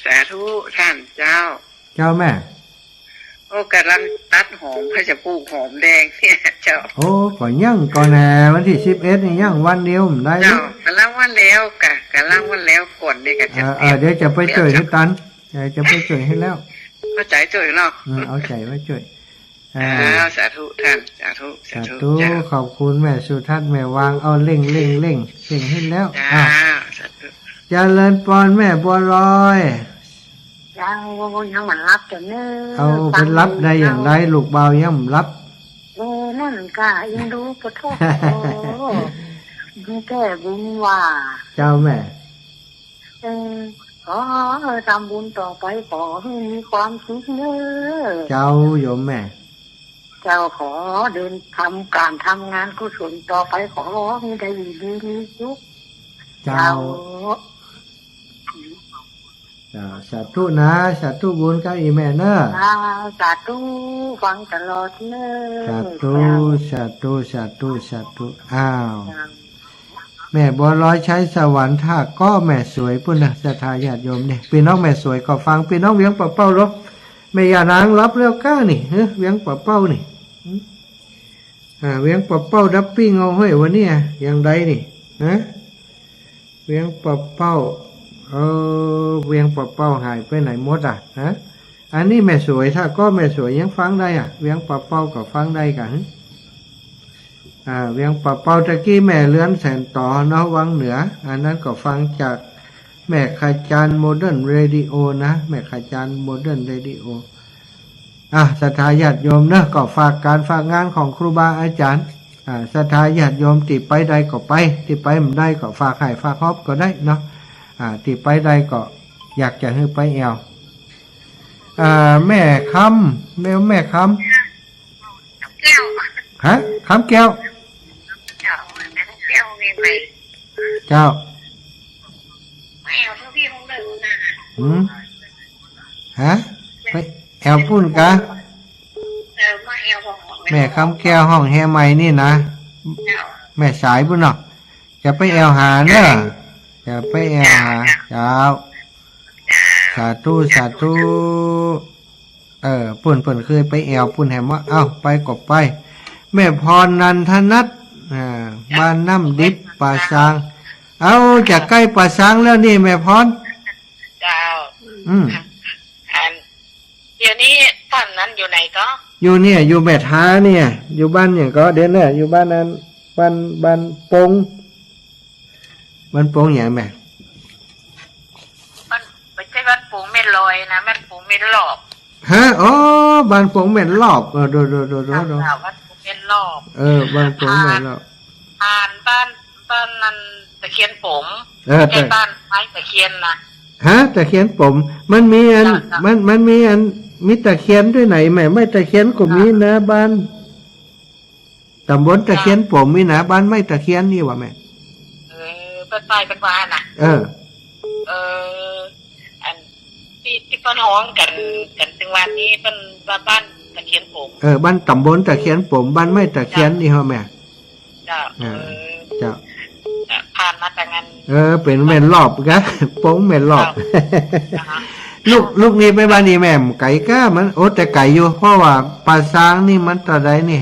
[SPEAKER 3] สาธุท่านเจ้า
[SPEAKER 1] แม่
[SPEAKER 3] โอ้กำลังตัดหอมเพื่อจะปลูกหอมแดงเนี่ยเจ้า
[SPEAKER 1] โอ้ก่อนยั่งก่อนแน่วันที่11นี่ยั่งวันเดียวได้
[SPEAKER 3] เจ้ากำลังวันแล้วก่อนนี่กัน
[SPEAKER 1] เดี๋ยวจะไปเจอให้ตันจะไปเจอให้แล้ว
[SPEAKER 3] เข้าใจเจอเนาะ
[SPEAKER 1] เอาใจไว้เจอ
[SPEAKER 3] สาธุท่านสาธุ
[SPEAKER 1] ขอบคุณแม่สุทัศน์แม่วางเอาเร่งให้แล้วเจริญพรแม่บัวลอย
[SPEAKER 2] ยังมันรับจนเนื้อ
[SPEAKER 1] เอาเป็นรับได้อย่างไรลูกเบายังรับ
[SPEAKER 2] นั่นก็ยังดูปะทุกยิ่งแก่บุญว่า
[SPEAKER 1] เจ้าแม่
[SPEAKER 2] ขอทำบุญต่อไปขอให้มีความสุขเนื้อ
[SPEAKER 1] เจ้าโยมแม่
[SPEAKER 2] เจ้าขอเดินทำงานกุศลต่อไปขอให้ได้ดีมีสุข
[SPEAKER 1] เจ้าสาธุนะสาธุบุญกับอีแม่เนอะ
[SPEAKER 2] สาธุฟังตลอดเนอะ
[SPEAKER 1] สาธุอ้าวแม่บัวลอยใช้สวรรค์ท่าก็แม่สวยพุ่นนะศรัทธาญาติโยมเนี่ยพี่น้องแม่สวยก็ฟังพี่น้องเวียงปะเป้าลบแม่ย่านางรับแล้วก้านี่เวียงปะเป้านี่เวียงปะเป้าดับปิ้งเอาเฮ้ยวันนี้อย่างไรนี่เวียงปะเป้าเวียงปะเป้าหายไปไหนหมดอันนี้แม่สวยถ้าก็แม่สวยยังฟังได้เวียงปะเป้าก็ฟังได้กันเวียงปะเป้าตะกี้แม่เลื้อนแสนต่อเนาะวังเหนืออันนั้นก็ฟังจากแม่ขจารโมเดิร์นเรดิโอนะแม่ขจารโมเดิร์นเรดิโอศรัทธาญาติโยมนะก็ฝากการฝากงานของครูบาอาจารย์ศรัทธาญาติโยมติไปใดก็ไปติไปไม่ได้ก็ฝากให้ฝากครอบก็ได้เนาะติไปใดก็อยากจะให้ไปแอวแม่คำแม่คำคำแก้วเจ้าไปแอวปุ่นกะแม่คำแก้วห้องแฮใหม่นี่นะแม่สายปุ่นเนาะจะไปแอวหาเนอะจะไปแอวหาเจ้าสาธุปุ่นเคยไปแอวปุ่นแหมว่าไปก็ไปแม่พรนันทนัทบ้านน้ำดิบป่าซางจากใกล้ป่าซางแล้วนี่แม่พร
[SPEAKER 3] จ้า อันเดี๋ยวนี้ท่านนั้นอยู่ไหนก็
[SPEAKER 1] อยู่เนี่ยอยู่แม่ท้าเนี่ย อยู่บ้านเนี่ยก็เดี๋ยวเนี่ยอยู่บ้านนั้นบ้านปงบ้านปงอย่างแม่
[SPEAKER 3] มันไม่ใช่บ้านปูเม็ดลอยนะบ้านปูเม็ดหลอบ
[SPEAKER 1] ฮะอ๋อบ้านปงแม่นรอบดู
[SPEAKER 3] บ้านปูเม็ดหลอบ
[SPEAKER 1] บ้านปงแม่นรอบ
[SPEAKER 3] อ่านบ้านนั้นตะเคียนผมใช่บ้านไม้ตะเคียนนะ
[SPEAKER 1] ฮะตะเคียนผมมันมีอันมันมีอันมีตะเคียนด้วยไหนแม่ไม่ตะเคียนก็มีนะบ้านตำบลตะเคียนผมมีนะบ้านไม่ตะเคียนนี่วะแม่
[SPEAKER 3] เป็นไปเป็นมาน่ะอันที่ป้าน้องกันจังหวัดนี้เป็นบ้านตะเคียนผม
[SPEAKER 1] บ้านตำบลตะเคียนผมบ้านไม่ตะเคียนนี่เหรอแม่
[SPEAKER 3] จ้าผ่านมาแต่งั้น
[SPEAKER 1] เป็นแม่นรอบกะปงแม่นรอบลูกนี้ไปบ้านนี้แม่ไก่ก้ามันโอ้แต่ไก่อยู่เพราะว่าป่าช้างนี่มันต่อใดนี่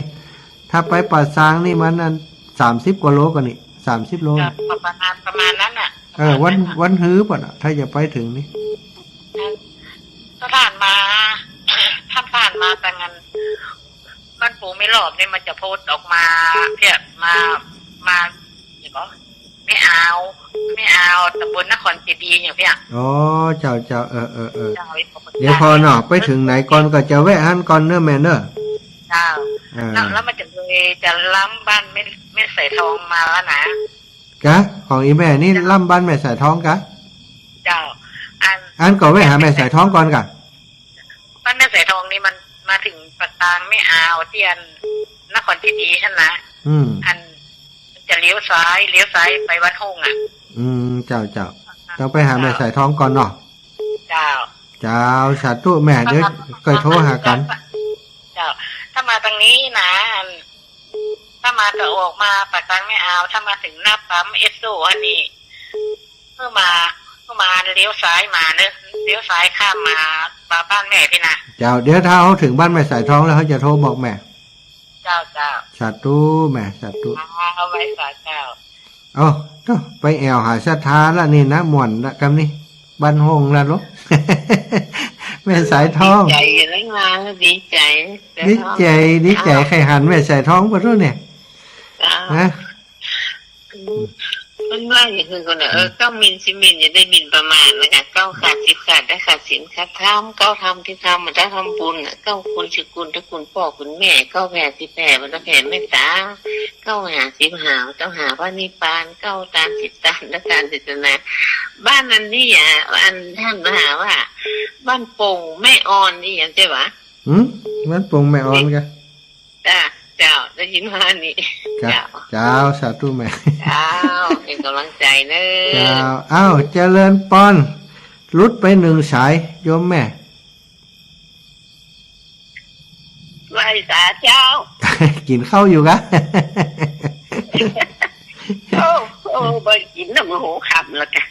[SPEAKER 1] ถ้าไปป่าช้างนี่มันนั่น30 กว่าโลกันนี่30 โล
[SPEAKER 3] ประมาณนั้นน่ะ
[SPEAKER 1] วันฮื้อป่ะนะถ้าจะไปถึงนี่
[SPEAKER 3] ถ้าผ่านมาแต่งั้นบ้านปูไม่หลอบนี่มันจะโพสออกมาเพียมาอย่างก็ไม่เอาตำบลนครเจดีย์อย่างเพีย
[SPEAKER 1] อ๋อเจ้าเดี๋ยวพอเนาะไปถึงไหนก่อนก็จะแวะหันก่อนเนอะแม่เนอะ
[SPEAKER 3] เจ้าแล้วมันจะล้ำบ้านไม่ใส่ทองมาแล้วนะ
[SPEAKER 1] กะของอีแม่นี่ล้ำบ้านแม่ใส่ทองกะ
[SPEAKER 3] เจ้า
[SPEAKER 1] อันก็แวะหาแม่ใส่ทองก่อนกะ
[SPEAKER 3] บ้านแม่ใส่ทองนี่มันมาถึงปากกลางไม่เอาเตียนนครเจดีย์ใช่ไหมอันจะเลี้ยวซ้ายไปวัดห้องอ่ะ
[SPEAKER 1] เจ้าต้องไปหาแม่ใส่ท้องก่อนเนาะ
[SPEAKER 3] เจ้า
[SPEAKER 1] สาธุแม่เดี๋ยวเคยโทรหากัน
[SPEAKER 3] เจ้าถ้ามาตรงนี้นะถ้ามาจะออกมาปากกลางไม่เอาถ้ามาถึงหน้าปั๊มเอสโซอันนี้เพื่อมาเลี้ยวซ้ายมาเนอะเลี้ยวซ้ายข้ามมาบ้านแม่พี่นะ
[SPEAKER 1] เจ้าเดี๋ยวถ้าเขาถึงบ้านแม่ใส่ท้องแล้วเขาจะโทรบอกแม่
[SPEAKER 3] เจ้า
[SPEAKER 1] สาธุแม่สาธุ
[SPEAKER 3] เอาไว้สาเจ้า
[SPEAKER 1] ต้องไปแอวหาศรัทธาละนี่นะม่วนละกำนี่บ้านหงละลูกแม่สายทอง
[SPEAKER 3] ดีใจเลยมาดี
[SPEAKER 1] ใจใครหันแม่สายทองปะทุเนี่ยนะ
[SPEAKER 3] มันว่าอย่างคือคนก็มินซิมินจะได้มินประมาณนะคะเก้าขาด10ขาดได้ขาดศีลขาดธรรมเก้าทำที่ทำมันได้ทำบุญเก้าคุณชื่อคุณถ้าคุณพ่อคุณแม่เก้าแผ่10แผ่มันจะแผ่เมตตาเก้าหา10หาเก้าหาพระนิพพานเก้าตาม10ตามและการศิษนาบ้านนั้นนี่อันท่านมาหาว่าบ้านปงแม่ออนนี่อย่างใช่ปะ
[SPEAKER 1] บ้านปงแม่ออนกัน
[SPEAKER 3] เจ้าได้ยินมานี่
[SPEAKER 1] เจ้าสาธุแม่
[SPEAKER 3] เจ้าเป็นกำลังใจเนอะ
[SPEAKER 1] เจ้าเจริญปอนลุดไป1 สายโยมแม่
[SPEAKER 3] ไหว้สาเจ้า
[SPEAKER 1] กินข้าวอยู่กะ
[SPEAKER 3] โอ้ไปกินน้ำหูขับแล้วกัน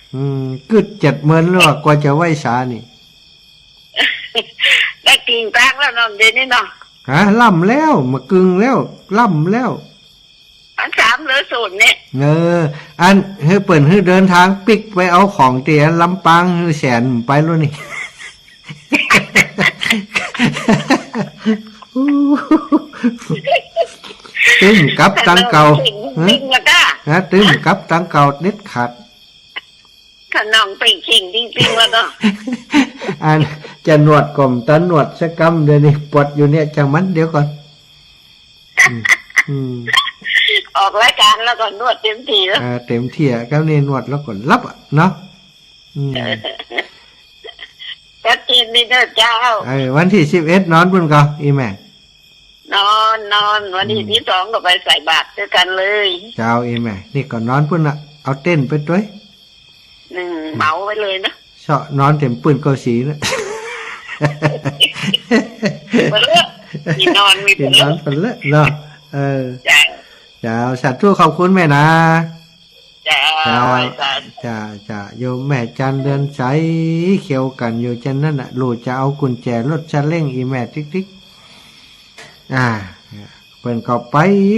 [SPEAKER 1] กึด7 เมือนหรือว่ากว่าจะไหว้สานี่
[SPEAKER 3] ได้กินตั้งแล้วนอนเดี๋ยวนี้เนาะ
[SPEAKER 1] ล่ำแล้วมากึ่งแล้วล่ำแล้ว
[SPEAKER 3] อัน3หรือ0เนี่ย
[SPEAKER 1] อันเฮ้ยเปิ่นเฮ้ยเดินทางปิกไปเอาของเตี๋ยลำปางเฮ้ยแสนไปแล้วนี่ตึ้มกับตังเก่าตึ้มกับตังเก่าเด็ดขาด
[SPEAKER 3] ขนมไปชิงจริงๆแล้วก็
[SPEAKER 1] อันจะหนวดกลมตาหนวดสักกำเดี๋ยวนี้ปวดอยู่เนี่ยจังมันเดี๋ยวก่อน
[SPEAKER 3] ออกรายการแล้วก็นวดเต็มที่แล้ว
[SPEAKER 1] เต็มที่ก็นี่นวดแล้วก็รับเนาะ
[SPEAKER 3] ก็กินนี่เด้อเจ้า
[SPEAKER 1] วันที่11นอนบุญก็อีแม่
[SPEAKER 3] นอนวันที่12ก็ไปใส่บาตรด้วยกันเลย
[SPEAKER 1] เจ้าอีแม่นี่ก็นอนพุ่นน่ะเอาเต้นไปด้วย
[SPEAKER 3] เมาไปเลยนะ
[SPEAKER 1] เฉาะนอนเต็มปืนเกาสีนะ
[SPEAKER 3] มีนอนมี
[SPEAKER 1] นอนเป็นเลอะเนาะจ้าสาธุขอบคุณแม่นะจ้าโยมแม่จันเดินใสเขียวกันอยู่จันนั่นน่ะลูกจะเอากุญแจรถจะเร่งอีแม่ติ๊กเปิ่นก็ไป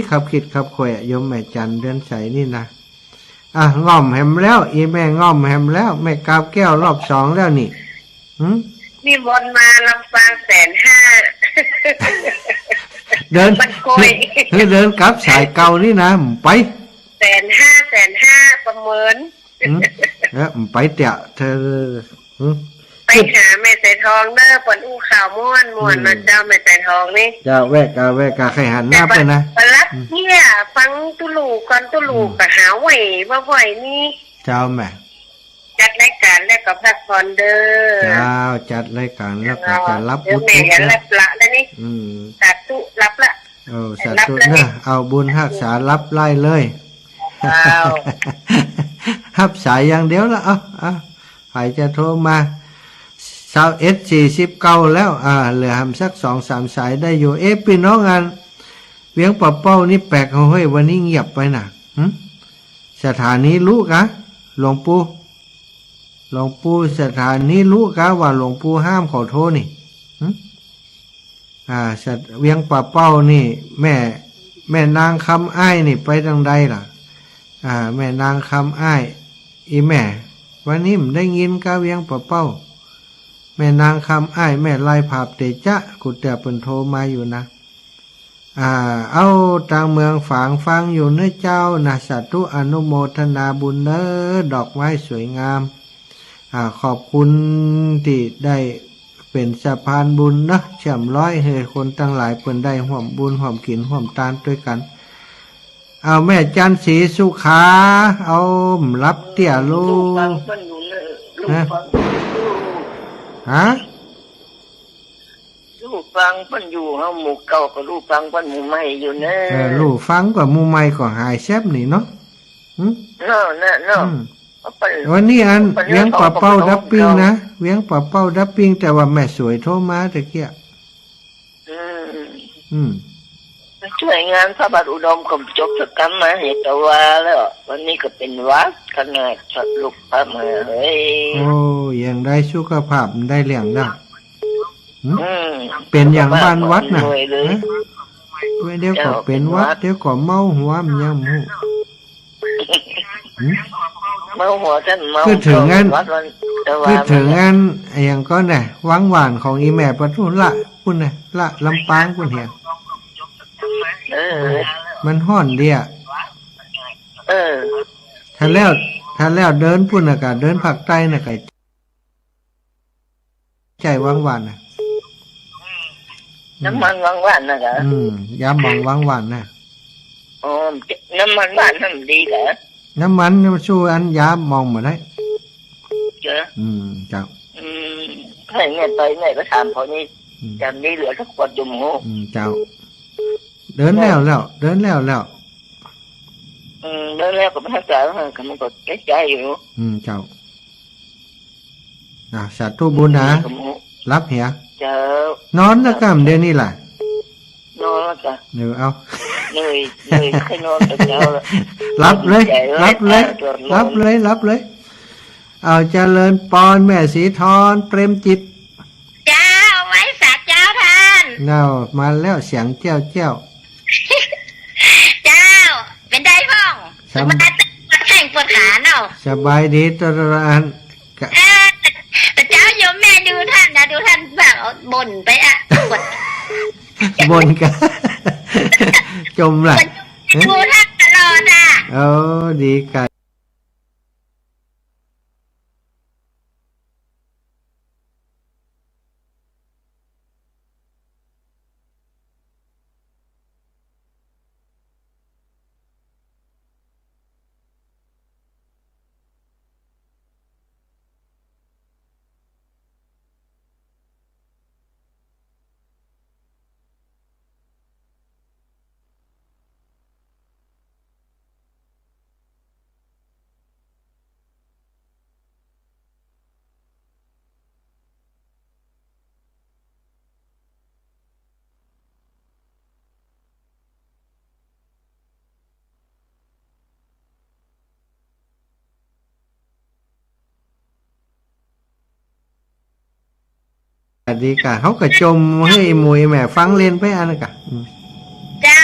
[SPEAKER 1] ขับคิดขับข่อยโยมแม่จันเดินใสนี่นะง่อมแฮมแล้วอีแม่ง่อมแฮมแล้วแม่กาบแก้วรอบ2แล้วนี่
[SPEAKER 2] นี่บนมาลำปาง150,000
[SPEAKER 1] เดิน
[SPEAKER 2] มันโกย
[SPEAKER 1] เดินกลับสายเก่านี่นะไป
[SPEAKER 2] 150,000ประเมิน
[SPEAKER 1] ไปเตะเธอ
[SPEAKER 2] ไปหาแม่ใส่ทองเด้อปนอู้ข่าวม่วนนะเจ้าแม่ใส่ทองนี่
[SPEAKER 1] จะแวกกาใครหันหน้าไปนะ
[SPEAKER 2] ปรับเนี่ยฟังตุลูกก่อนตุลูกก็หาไหวว่าไหวนี่
[SPEAKER 1] เจ้าแม่
[SPEAKER 2] จัดรายการแล้วก็พักผ่อนเด้อ
[SPEAKER 1] เจ้าจัดรายการแล้วก็จะรับ
[SPEAKER 2] เดี๋ยว
[SPEAKER 1] บุญ
[SPEAKER 2] แม่อย่ารับละแล้วนี่สาธุรับละ
[SPEAKER 1] สาธุนะเอาบุญรักษารับไล่เลย
[SPEAKER 2] ว้าว
[SPEAKER 1] รับสายอย่างเดียวละใครจะโทรมา2149แล้วเหลือสัก 2-3 สายได้อยู่พี่น้องงานเวียงปะเป้านี่แปลกเฮ้ยวันนี้เงียบไปน่ะสถานีรู้กะหลวงปู่สถานีรู้กะว่าหลวงปู่ห้ามขอโทษนี่เวียงปะเป้านี่แม่นางคำอ้ายนี่ไปทางใดล่ะแม่นางคำอ้ายอีแม่วันนี้ผมได้ยินกะเวียงปะเป้าแม่นางคำอ้ายแม่ไล่ภาพเตจะกุแต่เปิ่นโทรมาอยู่นะเอาทางเมืองฝางฟังอยู่เนื้อเจ้านะสาธุอนุโมทนาบุญเน้อดอกไม้สวยงามขอบคุณที่ได้เป็นสะพานบุญนะเชื่อมร้อยให้คนตั้งหลายเปิ่นได้ห่วมบุญห่วมกินห่วมทานด้วยกันเอาแม่จันทร์ศรีสุขาเอารับเตี่ยลูกฮะ
[SPEAKER 3] ลูกฟังเพิ่นอยู่เฮาหมู่เก่ากับลูกฟังเพิ่นหมู่ใหม่อยู่เนอะ
[SPEAKER 1] ลูกฟังกว่าหมู่ใหม่ก็หายแซ่บนี่เนาะ
[SPEAKER 3] เนาะ
[SPEAKER 1] วันนี้อันเวียงปะเป้าดับปิ้งนะเวียงปะเป้าดับปิ้งแต่ว่าแม่สวยโทรมาตะเกีย
[SPEAKER 3] ช่วยงานพระบาทอุดมก็จบสักกรรมมาเหตุว่าแล้ววันนี้ก็เป็นวัดขนาดสัตว์ลูกพระมาเฮ้ย
[SPEAKER 1] โอ้ยังได้สุขภาพได้เลี้ยงได้เป็นอย่างบ้านวัดน่ะเดี๋ยวก็เป็นวัดเดี๋ยวก็เมาหัวมันยังมู
[SPEAKER 3] เมาหัวท่านเมา
[SPEAKER 1] คือถึงงั้นอย่างก็น่ะวังหวานของอีแม่ปะทุละคุณน่ะละลำปางคุณเหียมันห่อนเดียถ้าแล้วเดินพุ่นน่ะกะเดินภาคใต้น่ะกะใจวังหวานน่ะ
[SPEAKER 3] น้ำมันวังหวานนะกะ
[SPEAKER 1] ยามองวังหวานน่ะ
[SPEAKER 3] น้ำมันหวานน้ำดีเหรอ
[SPEAKER 1] น้ำมันสู้อันยามองมาได้
[SPEAKER 3] เจ้า
[SPEAKER 1] เจ้า
[SPEAKER 3] ให้เนี่ยไปไหนก็ถามเขานี่จำได้เหลือสักขวดจุ่มหู
[SPEAKER 1] เจ้าเดินแล้วเดินแล้ว
[SPEAKER 3] ก็ไม่เข้าใจว่ามันก็ใจอยู่
[SPEAKER 1] เจ้าสาธุบุญนะรับเหีย
[SPEAKER 3] เจ้าน
[SPEAKER 1] อนนะกำเดี๋ยวนี้แหละ
[SPEAKER 3] นอนแล้วจ้ะ
[SPEAKER 1] เอา
[SPEAKER 3] เหนื่อยแค่นอนแต่เช้า
[SPEAKER 1] รับเลยเอาเจริญปอนแม่สีทอนเปรมจิต
[SPEAKER 2] เจ้าไว้สักเจ้าท่าน
[SPEAKER 1] มาแล้วเสียงเจ้า
[SPEAKER 2] เจ้าเป็นได้พ่องสบายแข้งปวดขาเนาะ
[SPEAKER 1] สบายดีตระอัน
[SPEAKER 2] แต่เจ้าโยมแม่ดูท่านนะดูท่านแบบบ่นไป
[SPEAKER 1] บ่นกันจมละ
[SPEAKER 2] ดูท่านตลอด
[SPEAKER 1] ดีกันดีกะเขาก็จมให้มวยแม่ฟังเล่นไปอันนั้นกะ
[SPEAKER 2] เจ้า